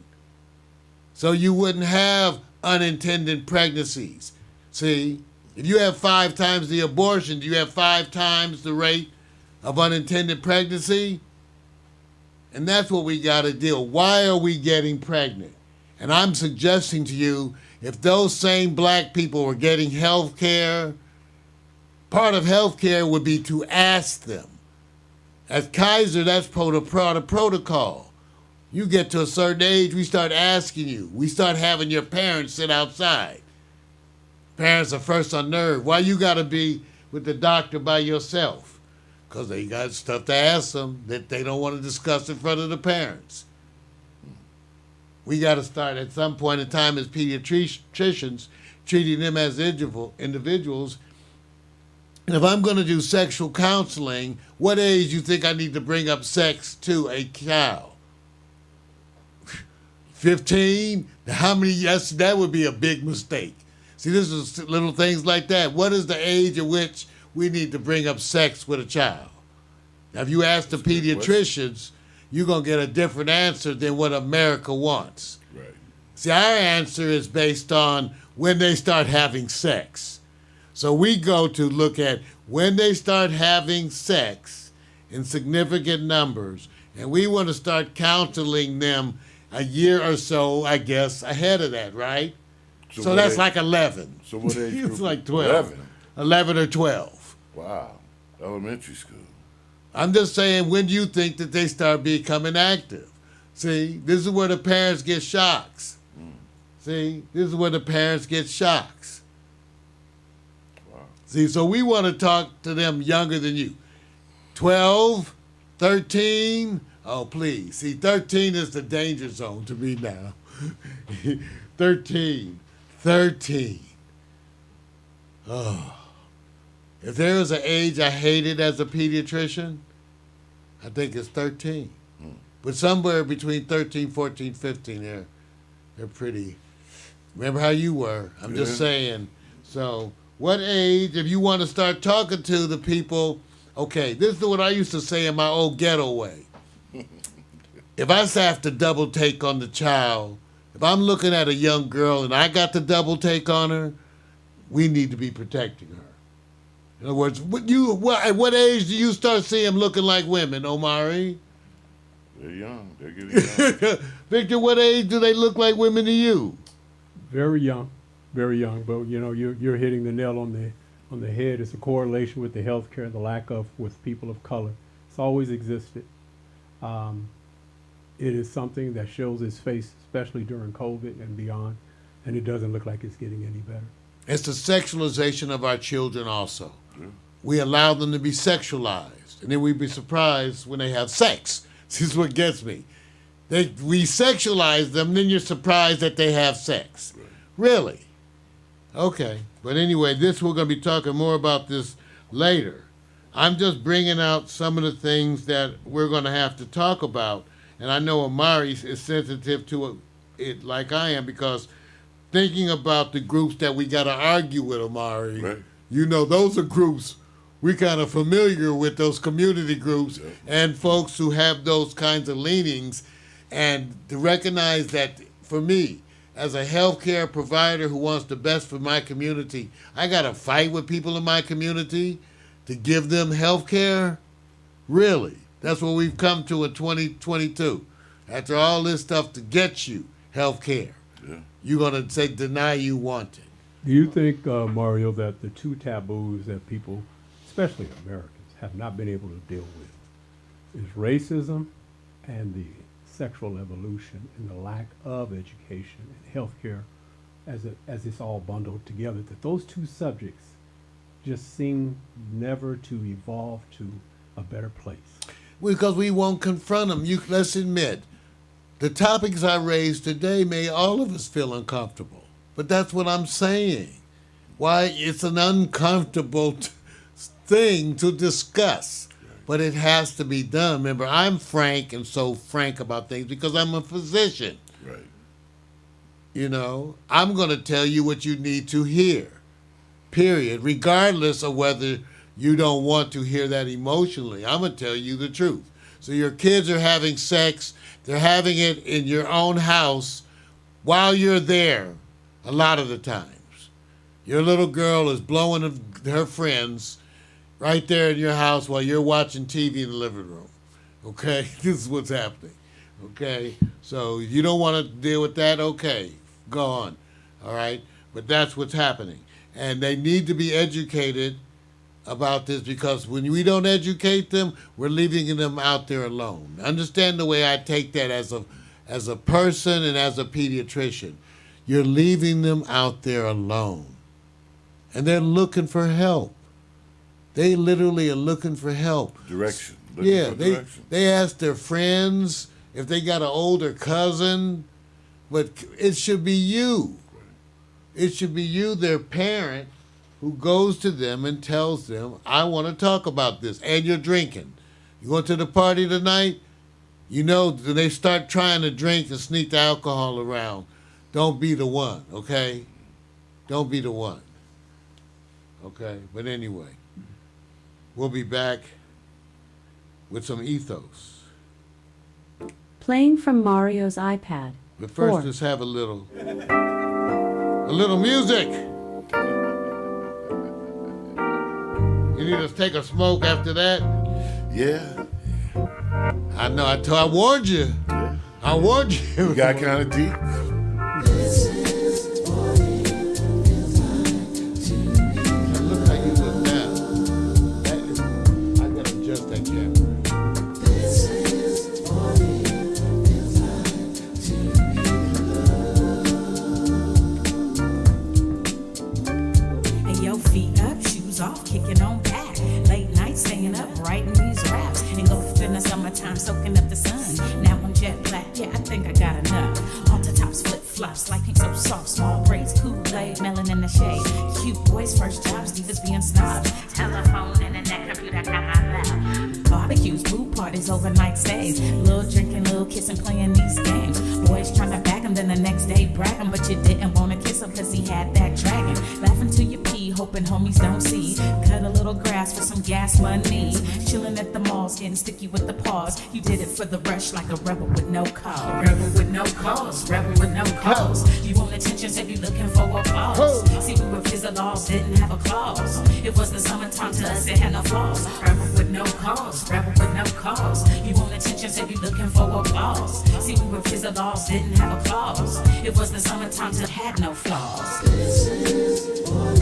So you wouldn't have unintended pregnancies. See, if you have 5 times the abortion, do you have 5 times the rate of unintended pregnancy? And that's what we got to deal. Why are we getting pregnant? And I'm suggesting to you, if those same black people were getting health care, part of health care would be to ask them. At Kaiser, that's part of protocol. You get to a certain age, we start asking you. We start having your parents sit outside. Parents are first on nerve. Why you got to be with the doctor by yourself? Because they got stuff to ask them that they don't want to discuss in front of the parents. We got to start at some point in time as pediatricians treating them as individuals. And if I'm going to do sexual counseling, what age do you think I need to bring up sex to a child? 15? How many? Yes, that would be a big mistake. See, this is little things like that. What is the age at which we need to bring up sex with a child? Now, if you ask the pediatricians, you're going to get a different answer than what America wants. Right. See, our answer is based on when they start having sex. So we go to look at when they start having sex in significant numbers, and we want to start counseling them a year or so, I guess, ahead of that, right? So that's age, like 11. So what age group? It's like 12. 11 or 12. Wow. Elementary school. I'm just saying, when do you think that they start becoming active? See, this is where the parents get shocks. See, this is where the parents get shocks. See, so we want to talk to them younger than you. 12, 13. Oh, please. See, 13 is the danger zone to me now. 13. Oh. If there was an age I hated as a pediatrician, I think it's 13. But somewhere between 13, 14, 15, they're pretty. Remember how you were. I'm just saying. So what age, if you want to start talking to the people, okay, this is what I used to say in my old ghetto way. If I have to double take on the child, if I'm looking at a young girl and I got to double take on her, we need to be protecting her. In other words, at what age do you start seeing them looking like women, Omari? They're young. They're getting young. Victor, what age do they look like women to you? Very young. But you know, you're hitting the nail on the head. It's a correlation with the healthcare, the lack of with people of color. It's always existed. It is something that shows its face, especially during COVID and beyond, and it doesn't look like it's getting any better. It's the sexualization of our children also. Yeah. We allow them to be sexualized, and then we'd be surprised when they have sex. This is what gets me. We sexualize them, then you're surprised that they have sex. Right. Really? Okay. But anyway, we're going to be talking more about this later. I'm just bringing out some of the things that we're going to have to talk about. And I know Omari is sensitive to it like I am, because thinking about the groups that we got to argue with, Omari, Right. you know, those are groups we're kind of familiar with, those community groups and folks who have those kinds of leanings. And to recognize that, for me, as a healthcare provider who wants the best for my community, I got to fight with people in my community to give them healthcare? Really? That's what we've come to in 2022. After all this stuff to get you healthcare, you're going to say deny you want it. Do you think, Mario, that the two taboos that people, especially Americans, have not been able to deal with is racism and the sexual evolution and the lack of education and healthcare as it's all bundled together, that those two subjects just seem never to evolve to a better place? Because we won't confront them. Let's admit, the topics I raised today made all of us feel uncomfortable. But that's what I'm saying. Why, it's an uncomfortable thing to discuss. But it has to be done. Remember, I'm frank and so frank about things because I'm a physician. Right. You know, I'm going to tell you what you need to hear, period, regardless of whether you don't want to hear that emotionally. I'm going to tell you the truth. So your kids are having sex. They're having it in your own house while you're there a lot of the times. Your little girl is blowing her friends right there in your house while you're watching TV in the living room. Okay? This is what's happening. Okay? So you don't want to deal with that? Okay. Go on. All right? But that's what's happening. And they need to be educated about this, because when we don't educate them, we're leaving them out there alone. Understand the way I take that as a person and as a pediatrician. You're leaving them out there alone. And they're looking for help. They literally are looking for help. Direction. They ask their friends if they got an older cousin, but it should be you. It should be you, their parent, who goes to them and tells them, I want to talk about this. And you're drinking. You going to the party tonight? You know, they start trying to drink and sneak the alcohol around. Don't be the one, okay? Don't be the one. Okay? But anyway, we'll be back with some ethos. Playing from Mario's iPad. But first, 4. let's have a little music. You need us to take a smoke after that? Yeah. I know. I warned you. Yeah. I warned you. You got kind of deep. Look how you look now. I gotta adjust that camera. And your feet up, shoes lighting up the sun. Now I'm jet black, yeah, I think I got enough. Off the tops, flip flops, like pink so soft, small braids, Kool-Aid, melon in the shade. Cute boys, first jobs, divas being snobs. Telephone, internet, computer, barbecues, pool parties, overnight stays. Little drinking, little kissing, playing these games. Boys trying to back him, then the next day brag him, but you didn't want to kiss him cause he had that dragon. Laughing till you pee, hoping homies don't see. Cut a little grass for some gas money. Chilling at the malls, getting sticky with the paws. You did it for the rush like a rebel with no cause. Rebel with no cause, rebel with no cause. You want attention, said you looking for applause. See, we were laws, didn't have a clause. It was the summertime to us, it had no flaws. Rebel with no cause, rebel with no cause. You want attention, said you looking for applause. See, we were laws, didn't have a clause. It was the summertime to had no flaws. This is what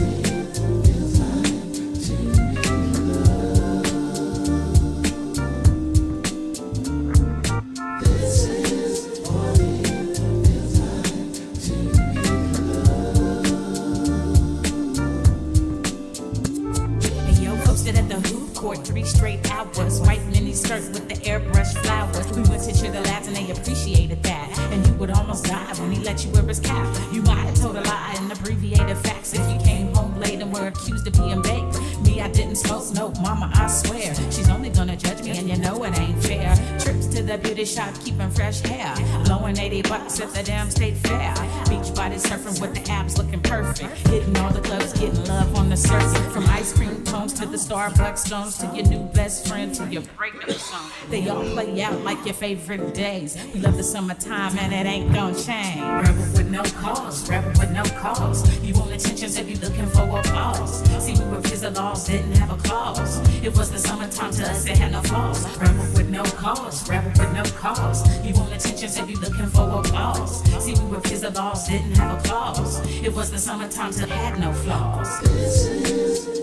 at the hoop court 3 straight hours. White mini skirt with the airbrush flowers. We went to cheer the lads and they appreciated that. And you would almost die when he let you wear his cap. You might have told a lie and abbreviated facts if you came home late and were accused of being baked. Me, I didn't smoke, no, mama, I swear. She's only gonna judge me and you know it ain't fair. Trips to the beauty shop, keeping fresh hair. Blowing $80 at the damn state fair. Beach body surfing with the abs looking perfect. Hitting all the clubs, getting love on the surface. From ice cream cones to the Starbucks stones to your new best friend to your breakup song. They all play out like your favorite days. We love the summertime and it ain't gonna change. Rebel with no cause, rebel with no cause. You want attention, so you looking for applause. See, we were laws, didn't have a clause. It was the summertime to us, it had no flaws. Rebel with no cause, rebel with no cause. You want attention, so you looking for applause. See, we were laws, didn't have a clause. It was the summertime to had no flaws. This is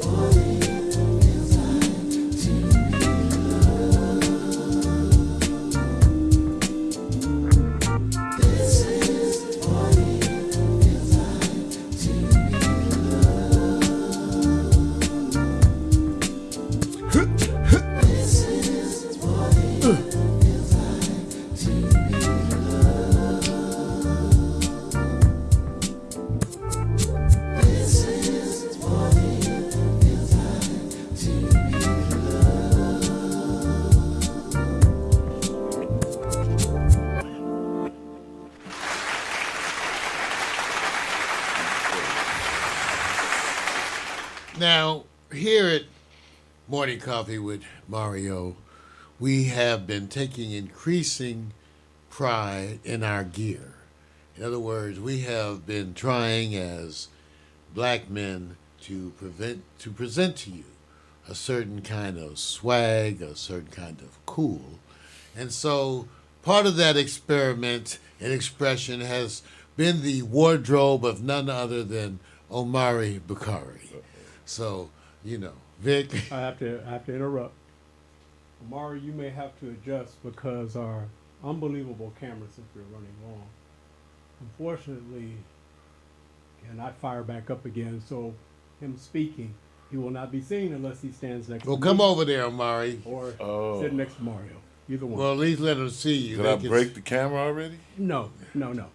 Now, here at Morning Coffee with Mario, we have been taking increasing pride in our gear. In other words, we have been trying as black men to present to you a certain kind of swag, a certain kind of cool. And so part of that experiment and expression has been the wardrobe of none other than Omari Bakari. So, you know, Vic. I have to interrupt. Omari, you may have to adjust because our unbelievable camera system are running long. Unfortunately, cannot fire back up again, so him speaking, he will not be seen unless he stands next to me. Well, come over there, Omari. Or sit next to Mario. Either one. Well, at least let him see you. Did I break the camera already? No.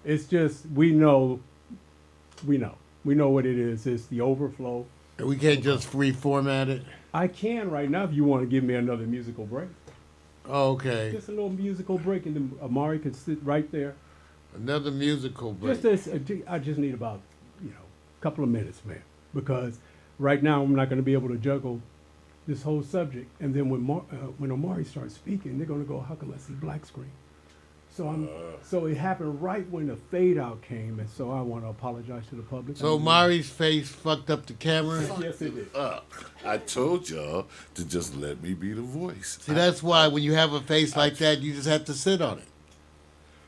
It's just, we know what it is. It's the overflow. We can't just reformat it? I can right now if you want to give me another musical break. Okay. Just a little musical break, and then Amari could sit right there. Another musical break. I just need about, a couple of minutes, man. Because right now I'm not going to be able to juggle this whole subject. And then when Amari starts speaking, they're going to go, how come I see black screen? So it happened right when the fade out came, and so I want to apologize to the public. So Mari's face fucked up the camera? Yes, it did. I told y'all to just let me be the voice. See, that's why when you have a face like that, you just have to sit on it.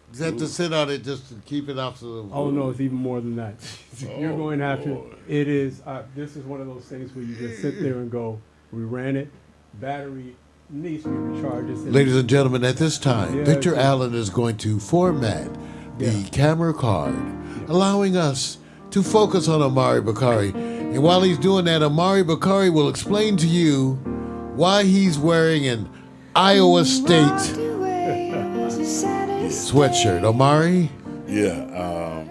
You just have to sit on it just to keep it off the... Oh, no, it's even more than that. You're going to have Lord. to... It is... this is one of those things where you just sit there and go, we ran it, battery... needs to be recharged. Ladies and gentlemen, at this time, Yeah, Victor yeah. Allen is going to format the Yeah. camera card, allowing us to focus on Omari Bakari. And while he's doing that, Omari Bakari will explain to you why he's wearing an Iowa State sweatshirt. Omari? Yeah,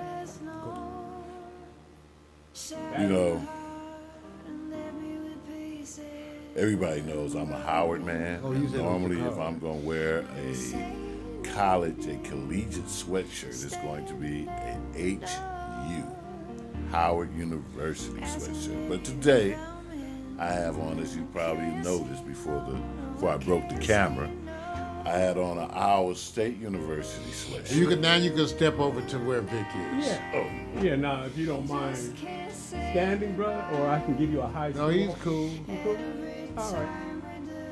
you know, everybody knows I'm a Howard man. Oh, you said Normally, Howard. if I'm going to wear a collegiate sweatshirt, it's going to be an HU, Howard University sweatshirt. But today, I have on, as you probably noticed before I broke the camera, I had on an Iowa State University sweatshirt. You can step over to where Vic is. Yeah. Yeah, now, if you don't mind standing, brother, or I can give you a high No, he's cool. You cool? All right.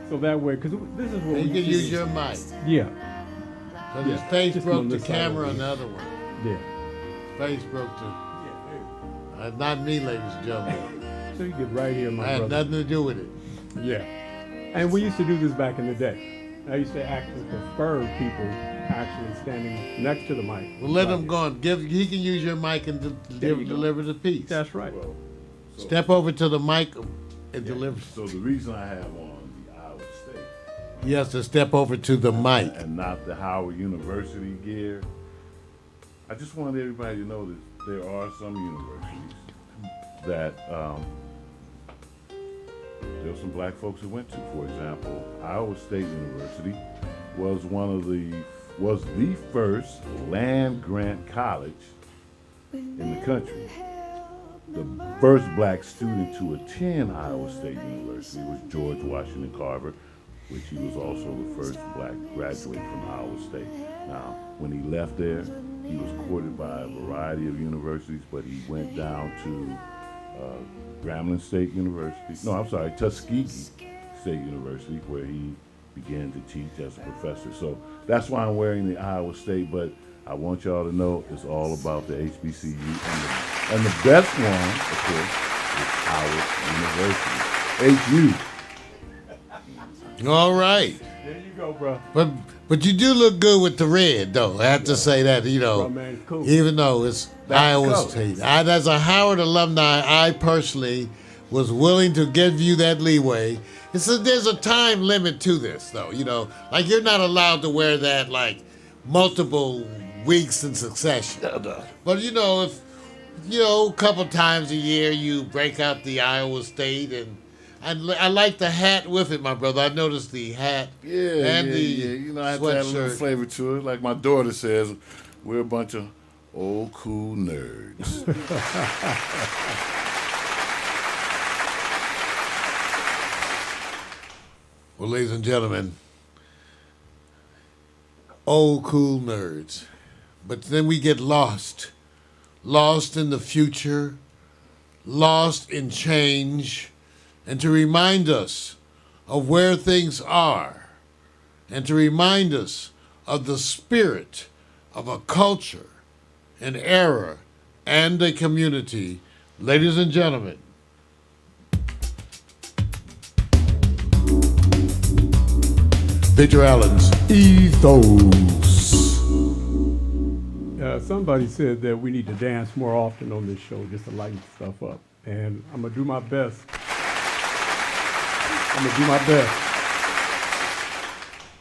So that way, because this is what And you we can do. use your mic. Yeah, So his Yeah, face just broke on the this side camera over on the here. other one. yeah. Face broke the. Yeah, Not me, ladies and gentlemen. there. So you get right here, my I had brother. nothing to do with it. Yeah. And we used to do this back in the day. I used to actually prefer people actually standing next to the mic. Well, let him go on. He can use your mic and There you go. deliver the piece. That's right. Well, Step over to the mic and deliver. so the reason I have on the Iowa State He has to step over to the mic. and not the Howard University gear, I just wanted everybody to know that there are some universities that there were some black folks who went to. For example, Iowa State University was the first land grant college in the country. The first black student to attend Iowa State University was George Washington Carver, which he was also the first black graduate from Iowa State. Now, when he left there, he was courted by a variety of universities, but he went down to Grambling State University. No, I'm sorry, Tuskegee State University, where he began to teach as a professor. So that's why I'm wearing the Iowa State, but I want y'all to know it's all about the HBCU. And the best one, of course, is Howard University. HU. All right. There you go, bro. But you do look good with the red, though. I have to say that, Bro, man, it's cool. even though it's That's Iowa color. State. As a Howard alumni, I personally was willing to give you that leeway. There's a time limit to this, though. Like you're not allowed to wear that like multiple weeks in succession. But if a couple times a year you break out the Iowa State and I like the hat with it, my brother. I noticed the hat and the I have to add a little sweatshirt. flavor to it. Like my daughter says, we're a bunch of old cool nerds. Well, ladies and gentlemen, old cool nerds. But then we get lost in the future, lost in change, and to remind us of where things are, and to remind us of the spirit of a culture, an era, and a community. Ladies and gentlemen, Victor Allen's Ethos. Somebody said that we need to dance more often on this show just to lighten stuff up. And I'm going to do my best.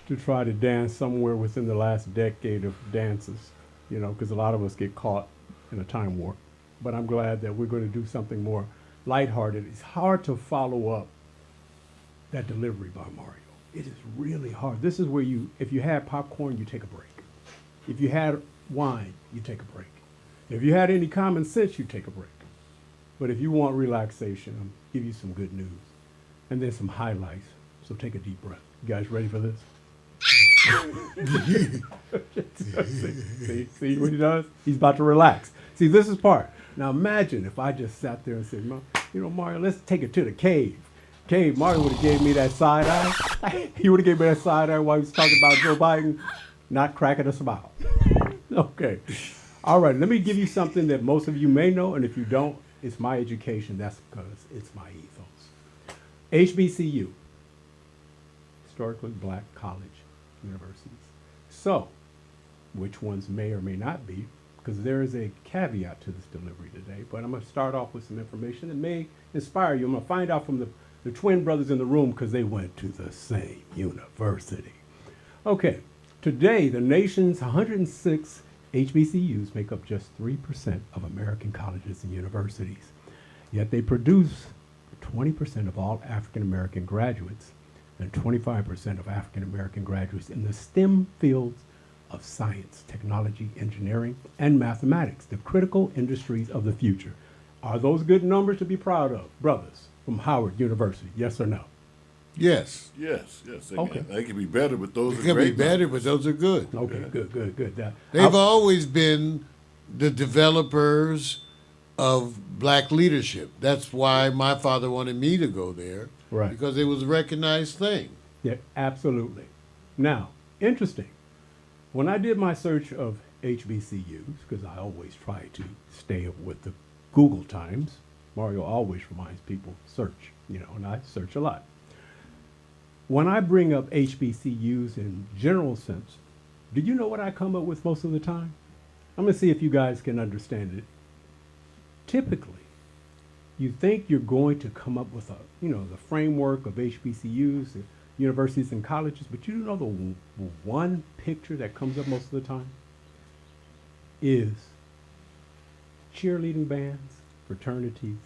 To try to dance somewhere within the last decade of dances, because a lot of us get caught in a time warp. But I'm glad that we're going to do something more lighthearted. It's hard to follow up that delivery by Mario. It is really hard. This is where if you had popcorn, you take a break. If you had wine, you take a break. If you had any common sense, you take a break. But if you want relaxation, I'll give you some good news. And then some highlights. So take a deep breath. You guys ready for this? See what he does? He's about to relax. See, this is part. Now imagine if I just sat there and said, Mario, let's take it to the cave. Mario would have gave me that side eye. He would have gave me that side eye while he was talking about Joe Biden not cracking a smile. Okay. All right, let me give you something that most of you may know, and if you don't, it's my education. That's because it's my ethos. HBCU, historically black college universities. So, which ones may or may not be, because there is a caveat to this delivery today, but I'm going to start off with some information that may inspire you. I'm going to find out from the twin brothers in the room because they went to the same university. Okay, Today, the nation's 106 HBCUs make up just 3% of American colleges and universities. Yet they produce 20% of all African American graduates and 25% of African American graduates in the STEM fields of science, technology, engineering, and mathematics, the critical industries of the future. Are those good numbers to be proud of, brothers from Howard University? Yes or no? Yes. Yes, yes. Okay. They can be better, but those It are could be great better, numbers. but those are good. Okay, good. They've always been the developers of black leadership. That's why my father wanted me to go there. Right. Because it was a recognized thing. Yeah, absolutely. Now, interesting. When I did my search of HBCUs, because I always try to stay with the Google Times, Mario always reminds people search, and I search a lot. When I bring up HBCUs in general sense, do you know what I come up with most of the time? I'm going to see if you guys can understand it. Typically, you think you're going to come up with the framework of HBCUs, the universities and colleges, but you know the one picture that comes up most of the time is cheerleading bands, fraternities.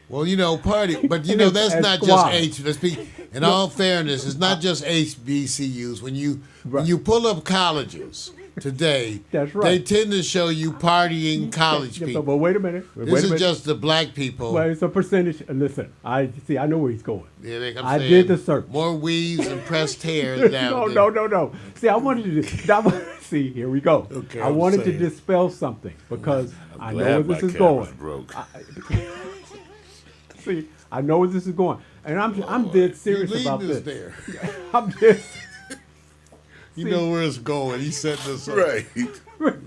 Well, party, but And that's and not squad. just Let's be, in all fairness, it's not just HBCUs. When you Right. pull up colleges today, That's right. they tend to show you partying college Yeah, people. but wait a minute. This is just the black people. Well, it's a percentage. Listen, I know where he's going. Yeah, like I'm I saying, did the search. More weaves and pressed hair down No, there. no. See, I wanted to see. Here we go. Okay, I I'm wanted to saying. dispel something because I know Glad where this my is camera's going. broke. See, I know where this is going, and I'm dead serious You're about leading us this. there. I'm dead. You know where it's going. He set this up. Right.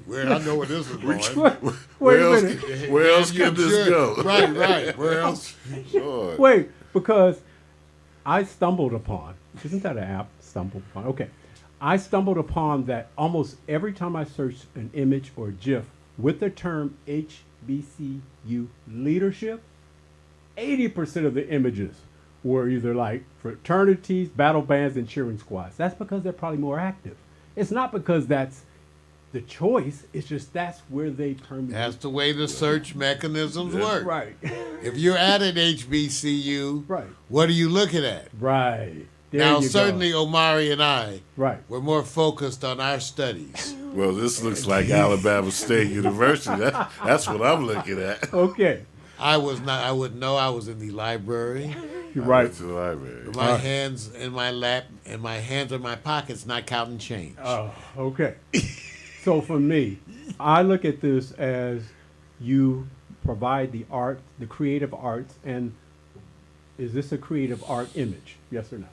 Where I know where this is going. Wait Where a else? minute. Where else Yeah, can this sure. go? Right. Where else? Lord. Wait, because I stumbled upon. Isn't that an app? Stumbled upon. Okay, I stumbled upon that almost every time I searched an image or GIF with the term HBCU leadership, 80% of the images were either like fraternities, battle bands, and cheering squads. That's because they're probably more active. It's not because that's the choice. It's just that's where they permeate. That's the way the search mechanisms work. Right. If you're at an HBCU, Right. what are you looking at? Right. There Now, you go. certainly Omari and I Right. were more focused on our studies. Well, this looks like Alabama State University. That's what I'm looking at. Okay. I was not. I wouldn't know. I was in the library. You're right. That's the library. My hands in my lap and my hands in my pockets, not counting change. Oh, okay. So for me, I look at this as you provide the art, the creative arts, and is this a creative art image? Yes or no?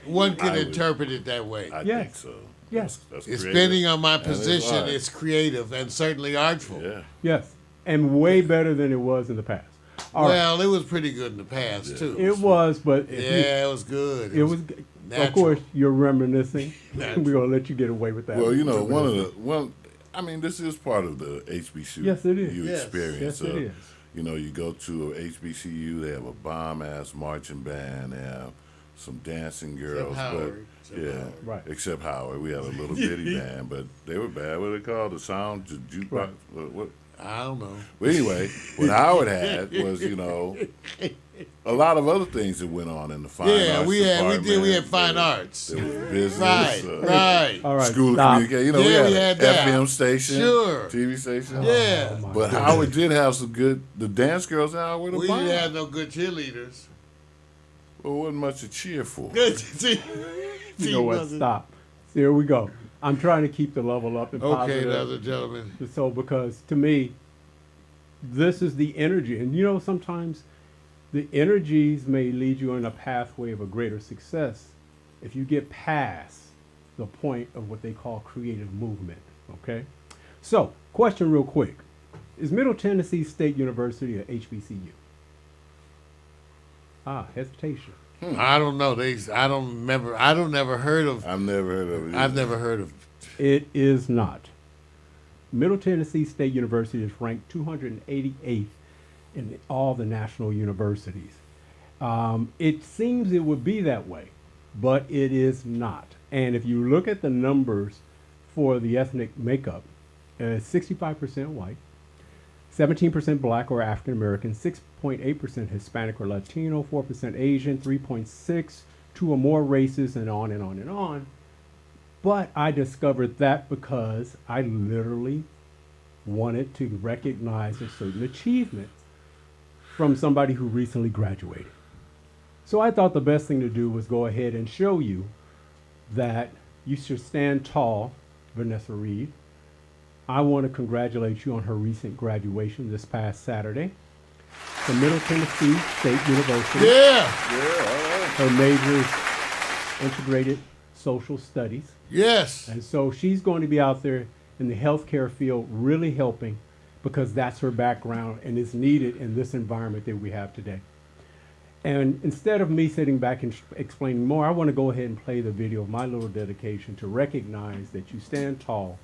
One can I would- interpret it that way. I Yes. think so. Yes. That's It's creative. depending on my And it's position. art. It's creative and certainly artful. Yeah. Yes. And way better than it was in the past. All right. Well, it was pretty good in the past too. It was, but if Yeah, it was good. it was, natural. of course, you're reminiscing. Natural. We're going to let you get away with that. Well, this is part of the HBCU Yes, it is. Yes. Yes, experience. it is. You go to a HBCU, they have a bomb-ass marching band, they have some dancing girls. Howard. But, Except yeah, Howard. Right. except Howard. We had a little bitty band, but they were bad. What are they called? The sound jukebox? Right. What? I don't know. Well, anyway, what Howard had was, a lot of other things that went on in the fine Yeah, arts we had department. fine There- arts. There was business. Right. All right. School of stop. communication. Yeah, we we had, had that. FM station. Sure. TV station. Yeah. Oh, my But goodness. Howard did have some good. The dance girls out with a We bomb. didn't have no good cheerleaders. Well, wasn't much to cheer for. You know what? Stop. Here we go. I'm trying to keep the level up and Okay, positive. the other gentleman. So because to me, this is the energy. And sometimes the energies may lead you on a pathway of a greater success if you get past the point of what they call creative movement. Okay? So, question real quick. Is Middle Tennessee State University a HBCU? Hesitation. I don't know. I don't remember. I don't never heard of. I've never heard of it. I've never heard of. It is not. Middle Tennessee State University is ranked 288th in all the national universities. It seems it would be that way but it is not. And if you look at the numbers for the ethnic makeup, 65% white, 17% black or African American, 6.8% Hispanic or Latino, 4% Asian, 3.6 two or more races, and on and on and on. But I discovered that because I literally wanted to recognize a certain achievement from somebody who recently graduated. So I thought the best thing to do was go ahead and show you that you should stand tall, Vanessa Reed. I want to congratulate you on her recent graduation this past Saturday from Middle Tennessee State University. Yeah. Her major is integrated social studies. Yes. And so she's going to be out there in the healthcare field really helping because that's her background and is needed in this environment that we have today. And instead of me sitting back and explaining more, I want to go ahead and play the video of my little dedication to recognize that you stand tall,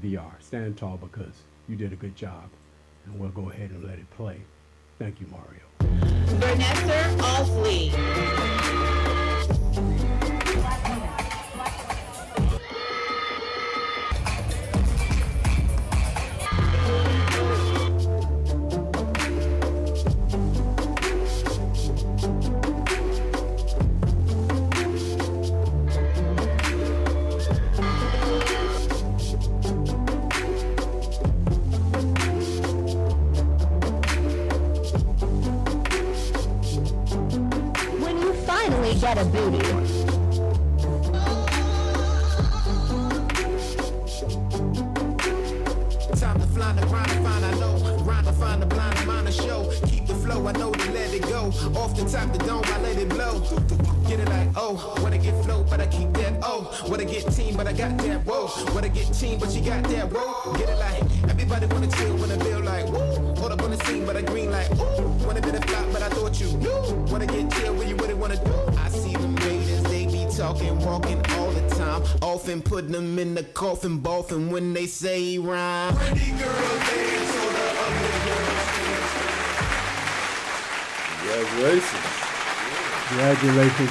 VR. Stand tall because you did a good job. And we'll go ahead and let it play. Thank you, Mario. Vanessa Alsley. When you finally get a booty. Time to fly the grind to find I know. Grind to find the blind to mind the show. Keep the flow, I know to let it go. Off the top the dome, I let it blow. Get it like, oh, wanna get flow, but I keep that, oh. Wanna get team, but I got that, whoa. Wanna get team, but you got that, whoa. Get it like, everybody wanna chill, wanna feel like, woo. Hold up on the scene, but I green like, ooh. Wanna be the flop, but I thought you knew. Wanna get chill, what you really wanna do? I see them haters, they be talking, walking all the time. Often putting them in the coffin, boffin' when they say rhyme. Pretty girl dance on the Congratulations. Congratulations,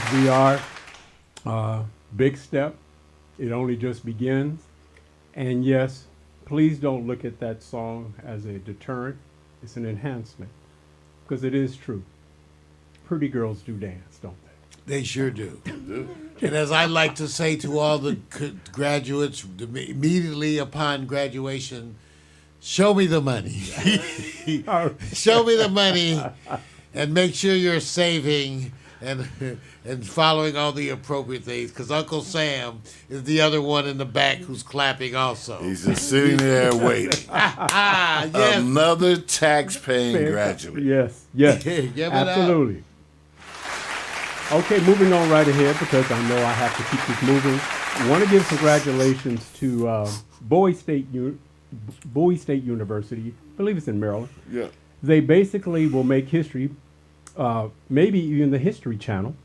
VR. Big step. It only just begins. And yes, please don't look at that song as a deterrent. It's an enhancement. Because it is true. Pretty girls do dance, don't they? They sure do. And as I like to say to all the graduates immediately upon graduation, show me the money. Show me the money and make sure you're saving and following all the appropriate things because Uncle Sam is the other one in the back who's clapping also. He's just sitting there waiting. Yes. Another tax-paying graduate. Yes, yes. Give it up. Absolutely. Okay, moving on right ahead because I know I have to keep this moving. I want to give congratulations to Bowie State University. I believe it's in Maryland. Yeah. They basically will make history, maybe even the History Channel,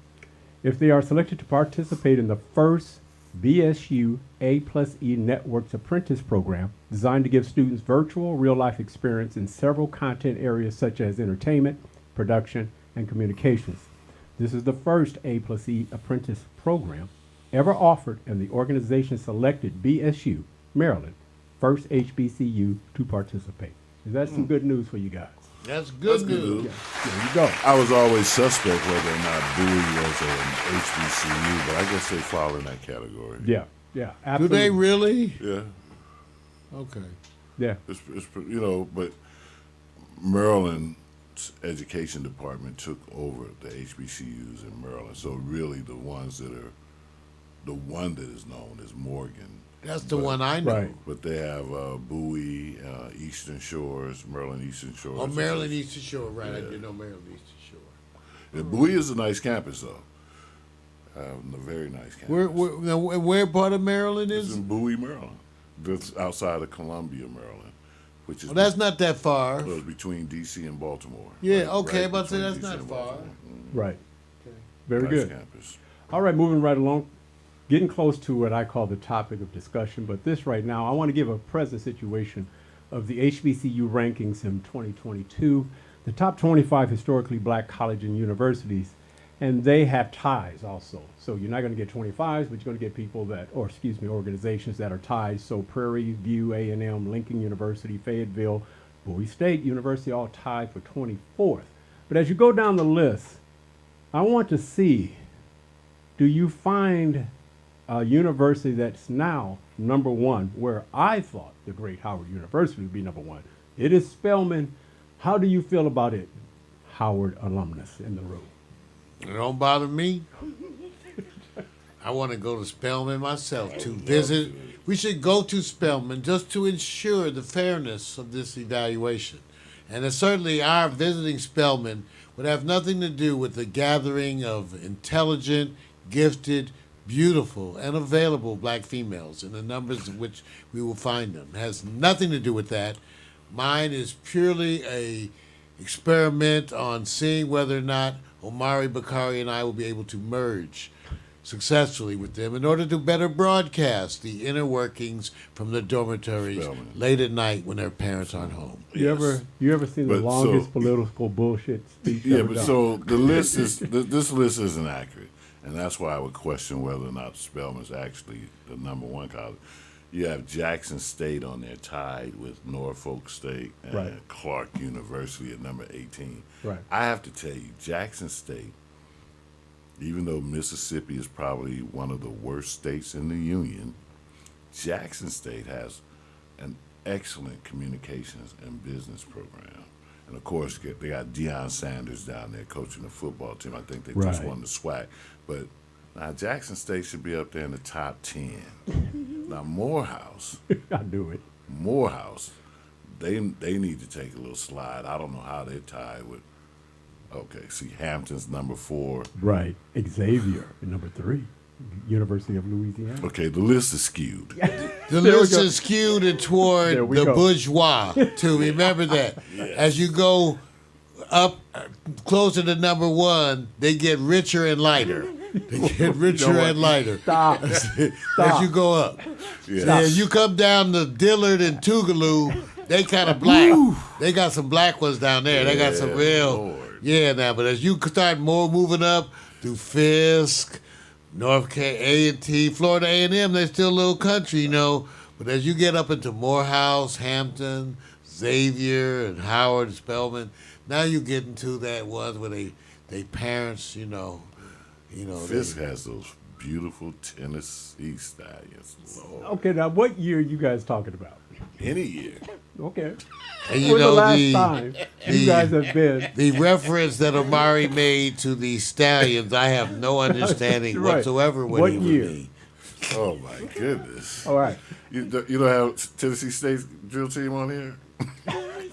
if they are selected to participate in the first BSU A+E Networks Apprentice Program, designed to give students virtual real-life experience in several content areas such as entertainment, production, and communications. This is the first A+E Apprentice Program ever offered, and the organization selected BSU, Maryland, first HBCU to participate. Is that some good news for you guys? That's good That's good news. news. There you go. I was always suspect whether or not Bowie was an HBCU, but I guess they fall in that category. Yeah, yeah, Do absolutely. they really? Yeah. Okay. Yeah. It's but Maryland's education department took over the HBCUs in Maryland. So really the one that is known is Morgan. That's the one I know. Right. But they have Bowie, Eastern Shores, Maryland Eastern Shores. Oh, Maryland Eastern Shore, right. I did know Maryland Eastern Shore. Yeah, Bowie is a nice campus, though. A very nice campus. Where part of Maryland It's is? in Bowie, Maryland. That's outside of Columbia, Maryland, which is Well, that's not that far. well, it's between D.C. and Baltimore. Yeah, Right- okay, right but between that's DC not and far. Baltimore. Right. Very Nice good. campus. All right, moving right along. Getting close to what I call the topic of discussion, but this right now, I want to give a present situation of the HBCU rankings in 2022. The top 25 historically black colleges and universities And they have ties also. So you're not going to get 25s, but you're going to get people that, or excuse me, organizations that are tied. So Prairie View A&M, Lincoln University, Fayetteville, Bowie State University, all tied for 24th. But as you go down the list, I want to see, do you find a university that's now number one, where I thought the great Howard University would be number one? It is Spelman. How do you feel about it? Howard alumnus in the room. It don't bother me. I want to go to Spelman myself to visit. We should go to Spelman just to ensure the fairness of this evaluation. And certainly our visiting Spelman would have nothing to do with the gathering of intelligent, gifted, beautiful, and available black females in the numbers in which we will find them. It has nothing to do with that. Mine is purely a experiment on seeing whether or not Omari Bakari and I will be able to merge successfully with them in order to better broadcast the inner workings from the dormitories Spelman. late at night when their parents aren't home. You ever seen the But longest so- political bullshit speech Yeah, ever but done? so the list is this list isn't accurate, and that's why I would question whether or not Spelman's actually the number one college. You have Jackson State on there tied with Norfolk State and Right. Clark University at number 18. Right. I have to tell you, Jackson State, even though Mississippi is probably one of the worst states in the union, Jackson State has an excellent communications and business program. And of course, they got Deion Sanders down there coaching the football team. I think they just Right. won the SWAC. But now Jackson State should be up there in the top 10. Now Morehouse, I do it. they need to take a little slide. I don't know how they're tied with. Okay, see, Hampton's number 4. Right. Xavier at number 3, University of Louisiana. Okay, the list is skewed. The There we list go. is skewed toward There we the go. bourgeois, too. Remember that. As you go up closer to number 1, they get richer and lighter. They get richer and lighter Stop. as Stop. you go up. Yeah. And you come down to Dillard and Tougaloo, they kind of black. They got some black ones down there. They got some Yeah, real. Lord. Yeah, now, but as you start more moving up through Fisk, North A&T, Florida A&M, they're still a little country, you know. But as you get up into Morehouse, Hampton, Xavier, and Howard, Spelman, now you get into that ones where they parents, you know, Fisk has those beautiful Tennessee stallions. Lord. Okay, now what year are you guys talking about? Any year. Okay. and you When's the know last time you guys have been? the reference that Omari made to the stallions, I have no understanding Right. whatsoever what What he would year? mean. Oh my goodness. All right. You don't have Tennessee State's drill team on here?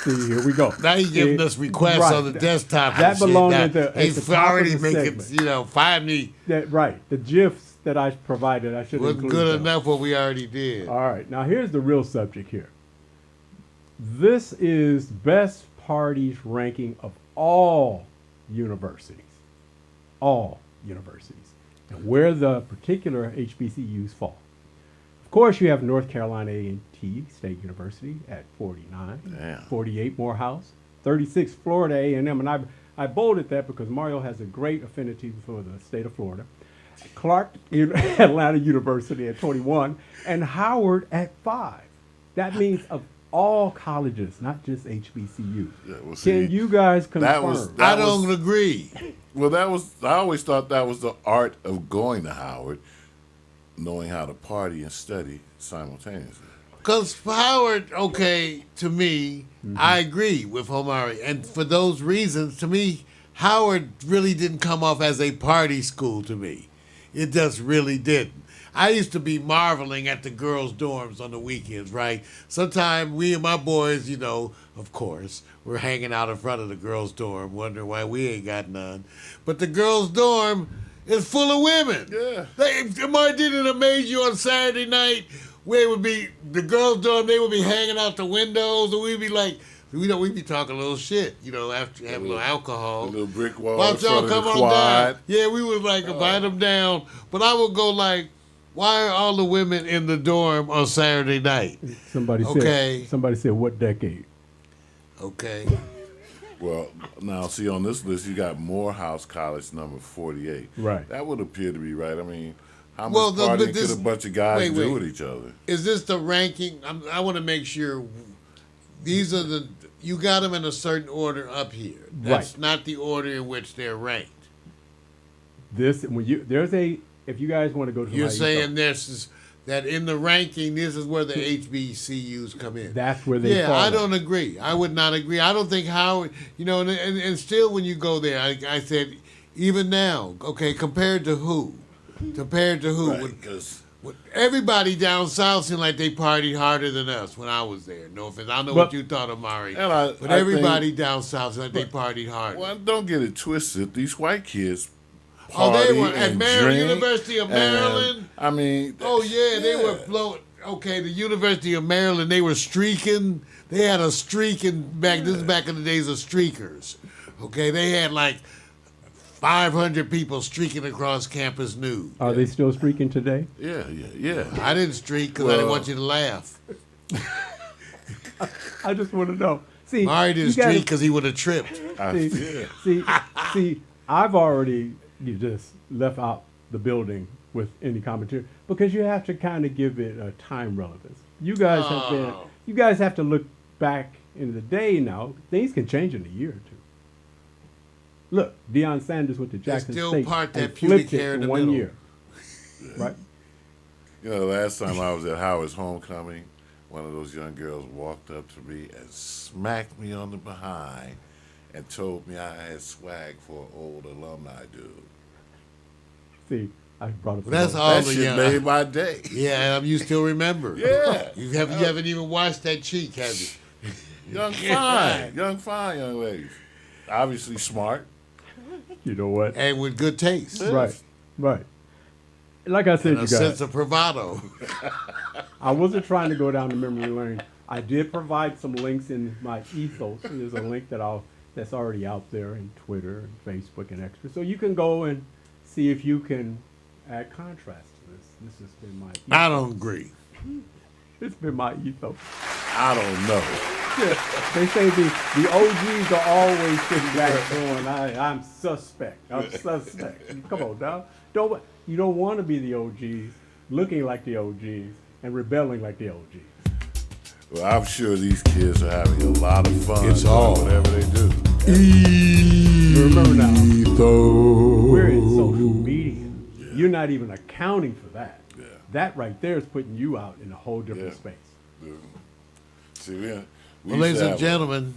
See, here we go. Now he's giving See, us requests right. on the desktop. That and shit. belongs Now, at the he's top already of the making, segment. find me. Right. The GIFs that I provided, I should Wasn't include good them. enough what we already did. All right. Now here's the real subject here. This is best parties ranking of all universities. All universities. And where the particular HBCUs fall. Of course, you have North Carolina A&T State University at 49, Damn. 48 Morehouse, 36 Florida A&M, and I bolded that because Mario has a great affinity for the state of Florida. Clark Atlanta University at 21, and Howard at 5. That means of all colleges, not just HBCUs. Yeah, well, see, Can you guys confirm? that was- I don't agree. Well, I always thought that was the art of going to Howard, knowing how to party and study simultaneously. Because Howard, okay, to me, I agree with Omari. And for those reasons, to me, Howard really didn't come off as a party school to me. It just really didn't. I used to be marveling at the girls' dorms on the weekends, right? Sometimes we and my boys, you know, of course, we're hanging out in front of the girls' dorm, wondering why we ain't got none. But the girls' dorm is full of women. Yeah. Omari, didn't it amaze you on Saturday night where it would be the girls' dorm, they would be hanging out the windows, and we'd be like, we'd be talking a little shit, after having a little alcohol. The little brick wall Why in don't y'all front of come the on down? quad. Yeah, we would like invite them down, but I would go like, why are all the women in the dorm on Saturday night? Somebody Okay. said, what decade? Okay. Well, now see on this list you got Morehouse College number 48. Right. That would appear to be right. I mean, how much Well, partying but this- could a bunch of guys wait, do wait. with each other? Is this the ranking? I want to make sure these are the. You got them in a certain order up here. That's Right. not the order in which they're ranked. If you guys want to go to You're my saying this is that in the ranking, this is where the HBCUs come in. that's where they Yeah, fall I in. don't agree. I would not agree. I don't think Howard, and still when you go there, I said, even now, okay, compared to who? Compared to who? Right, 'cause Everybody down south seemed like they partied harder than us when I was there. No offense. I don't know what But- you thought, Amari. And I But everybody think- down south seemed like they partied harder. well, don't get it twisted. These white kids Oh, they party were at and Maryland, drink, University of and, Maryland. I mean, Oh yeah, they were blowing. Okay, the University of Maryland, they were streaking. They had a streaking back. This is back in the days of streakers. Okay, they had like 500 people streaking across campus nude. Are they still streaking today? Yeah. I didn't streak because I didn't Well- want you to laugh. I just want to know. See, Mari didn't you gotta- streak because he would have tripped. See, I've already just left out the building with any commentary because you have to kind of give it a time relevance. You guys have to look back in the day now. Things can change in a year or two. Look, Deion Sanders went to Jackson still State part that and pubic flipped hair it in in the 1 middle. year. Right? You know, the last time I was at Howard's homecoming, one of those young girls walked up to me and smacked me on the behind and told me I had swag for an old alumni dude. See, I brought up. That's all That the shit young. made my day. Yeah, you still remember. Yeah. You haven't even watched that cheek, have you? Young fine young ladies. Obviously smart. You know what? And with good taste. Right. Like I said, And a you sense guys, of bravado. I wasn't trying to go down the memory lane. I did provide some links in my ethos. There's a link that's already out there in Twitter and Facebook and extra. So you can go and see if you can add contrast to this. This has been my ethos. I don't agree. It's been my ethos. I don't know. They say the OGs are always sitting back going, I'm suspect. Come on, now. You don't want to be the OGs, looking like the OGs, and rebelling like the OGs. Well, I'm sure these kids are having a lot of fun It's doing all whatever they do. Remember now, we're in social media. You're not even accounting for that. Yeah. That right there is putting you out in a whole different Yeah. space. See, we Well, used ladies to and have gentlemen,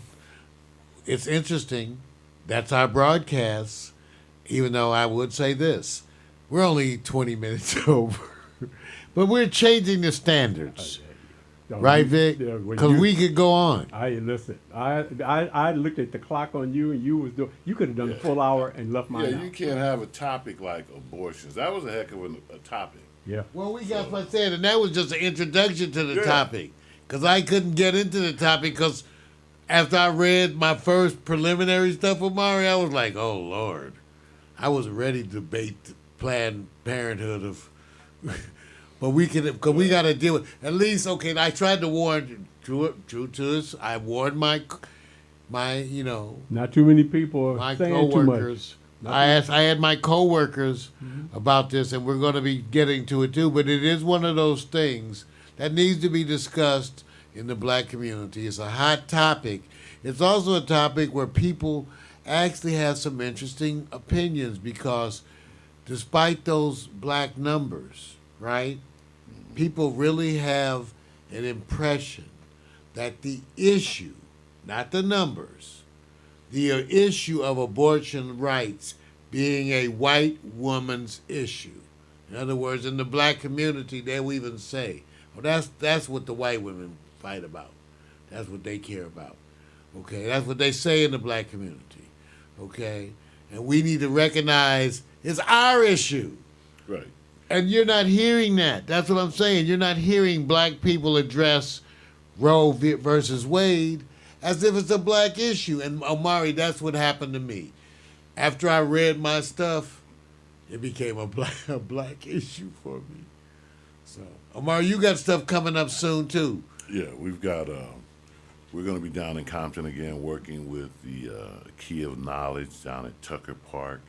it's interesting. That's our broadcast, even though I would say this. We're only 20 minutes over. But we're changing the standards. Right, Vic? Because we could go on. Listen. I looked at the clock on you, and you could have done the full hour and left mine Yeah, out. you can't have a topic like abortions. That was a heck of a topic. Yeah. Well, we got what I said, and that was just an introduction to the Yeah. topic. Because I couldn't get into the topic because after I read my first preliminary stuff with Mari, I was like, oh, Lord. I was ready to debate Planned Parenthood of... But we can, because we got to deal with, at least, okay, I tried to warn, true to this, I warned my, Not too many people are my saying too much. coworkers. I had my coworkers about this, and we're going to be getting to it too. But it is one of those things that needs to be discussed in the black community. It's a hot topic. It's also a topic where people actually have some interesting opinions because, despite those black numbers, right, people really have an impression that the issue, not the numbers, the issue of abortion rights being a white woman's issue. In other words, in the black community, they'll even say, well, that's what the white women fight about. That's what they care about. Okay, that's what they say in the black community. Okay, and we need to recognize it's our issue. Right. And you're not hearing that. That's what I'm saying. You're not hearing black people address Roe versus Wade as if it's a black issue. And Omari, that's what happened to me. After I read my stuff, it became a black issue for me. So, Omari, you got stuff coming up soon too. Yeah, we've got we're going to be down in Compton again, working with the Key of Knowledge down at Tucker Park.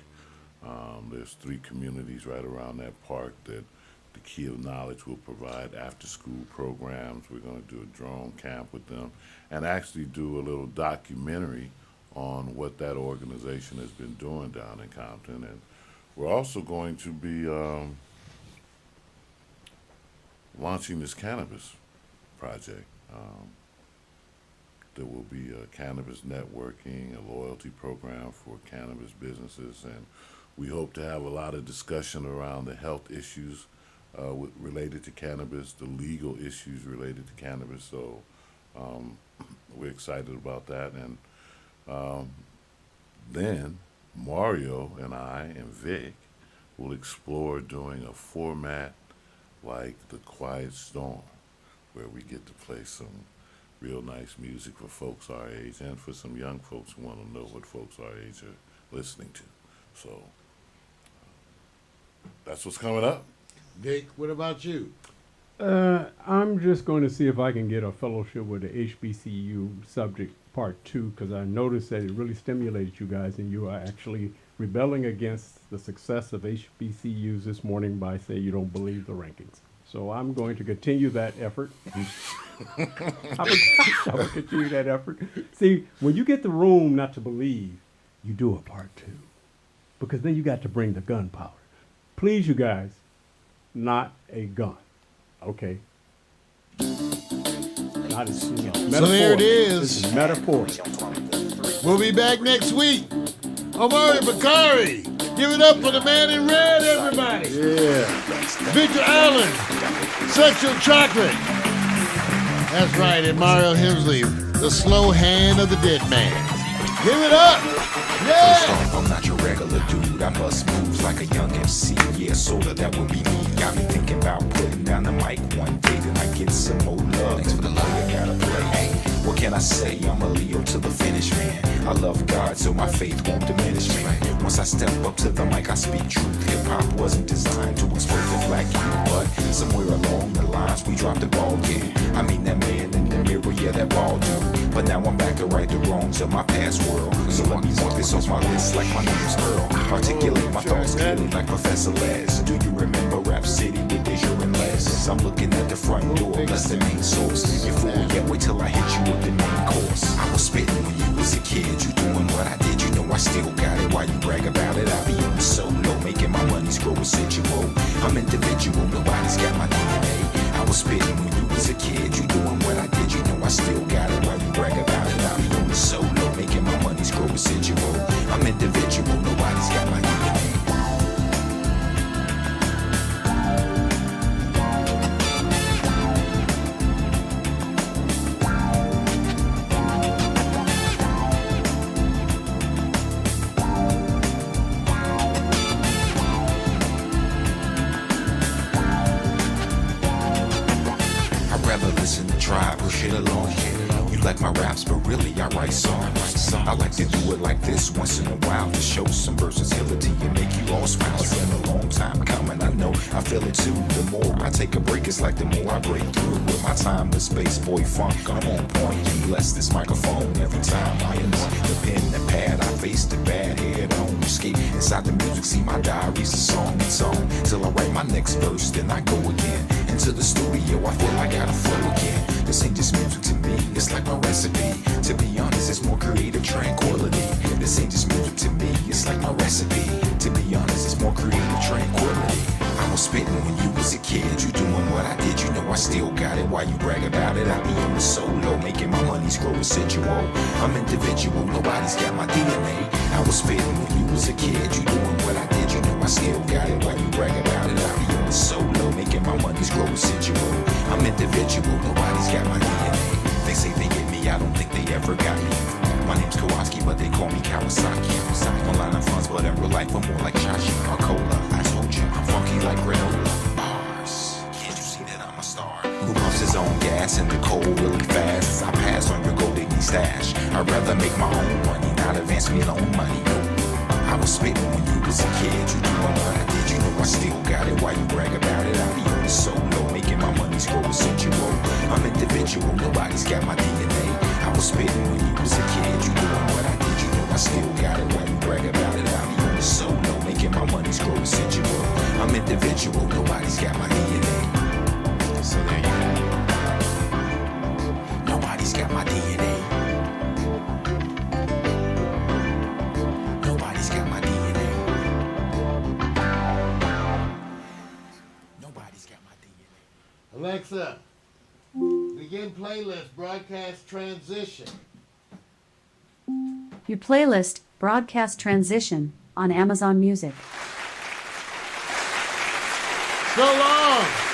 There's 3 communities right around that park that the Key of Knowledge will provide after-school programs. We're going to do a drone camp with them and actually do a little documentary on what that organization has been doing down in Compton. And we're also going to be launching this cannabis project. There will be a cannabis networking, a loyalty program for cannabis businesses, and we hope to have a lot of discussion around the health issues related to cannabis, the legal issues related to cannabis. So we're excited about that. And then Mario and I and Vic will explore doing a format like The Quiet Storm, where we get to play some real nice music for folks our age and for some young folks who want to know what folks our age are listening to. So that's what's coming up. Vic, what about you? I'm just going to see if I can get a fellowship with the HBCU subject part 2, because I noticed that it really stimulated you guys, and you are actually rebelling against the success of HBCUs this morning by saying you don't believe the rankings. So I'm going to continue that effort. I will continue that effort. See, when you get the room not to believe, you do a part 2, because then you got to bring the gunpowder. Please, you guys, not a gun. Okay. Not as, you know, So there it is. This is metaphor. We'll be back next week. Omari Bakari. Give it up for the man in red, everybody. Yeah. Victor Allen. Sexual Chocolate. That's right, and Mario Hemsley, the slow hand of the dead man. Give it up. Yeah. First off, I'm not your regular dude. I must move like a young MC. Yeah, sorta, that would be me. Got me thinking about putting down the mic one day. Then I get some more love. Thanks for the love you gotta play. Hey, what can I say? I'm a Leo to the finish, man. I love God, so my faith won't diminish me. Once I step up to the mic, I speak truth. Hip-hop wasn't designed to exploit the black youth, but somewhere along the lines, we dropped the ball again. I mean, that man in the mirror, yeah, that ball dude. But now I'm back to right the wrongs of my past world. So let me walk this off my list like my name's Earl. Articulate my thoughts clearly like Professor Les. Do you remember Rap City with Deja and Les? I'm looking at the front door, that's the main source. You fool, yeah, wait till I hit you with the main course. I was spitting when you was a kid, you doing what I did, you know I still got it. Why you brag about it? I be on the solo, making my money's grow residual. I'm individual, nobody's got my DNA. I was spitting when you was a kid, you doing what I did, you know I still got it. Why you brag about it? I be on the solo, making my money's grow residual. I'm individual, nobody's got my DNA. Listen to Tribe, push it along. You like my raps, but really I write songs. I like to do it like this once in a while to show some versatility and make you all smile. It's been a long time coming, I know, I feel it too. The more I take a break, it's like the more I break through. With my time, the space boy funk, I'm on point. You bless this microphone every time I anoint the pen and pad. I face the bad head on. Escape inside the music, see my diary's a song and song. Till I write my next verse, then I go again. Into the studio, I feel I gotta flow again. This ain't just music to me, it's like my recipe. To be honest, it's more creative tranquility. This ain't just music to me, it's like my recipe. To be honest, it's more creative tranquility. I was spitting when you was a kid, you doing what I did, you know I still got it. Why you brag about it? I be on the solo, making my money's grow residual. I'm individual, nobody's got my DNA. I was spitting when you was a kid, you doing what I did, you know I still got it. Why you brag about it? I be on the solo, making my money's grow residual. I'm individual, nobody's got my DNA. They say they get me, I don't think they ever got me. My name's Kowalski, but they call me Kawasaki. Online I'm funds, but in real life I'm more like Chachi or Cola. I told you, I'm funky like granola. Bars, can't you see that I'm a star? Who pumps his own gas in the cold really fast? I pass on your gold digging stash. I'd rather make my own money, not advance me loan money. No, I was spitting when you was a kid. You doing what I did, you know I still got it. Why you brag about it? I be on the solo, making my money's grow residual. I'm individual, nobody's got my DNA. I was spitting when you was a kid. You doing what I did, you know I still got it. Why you brag about it? I'm the only solo, making my money's grow residual. I'm individual, nobody's got my DNA. So there you go. Nobody's got my DNA. Nobody's got my DNA. Nobody's got my DNA. Alexa, begin playlist broadcast transition. Your playlist, Broadcast Transition, on Amazon Music. So long.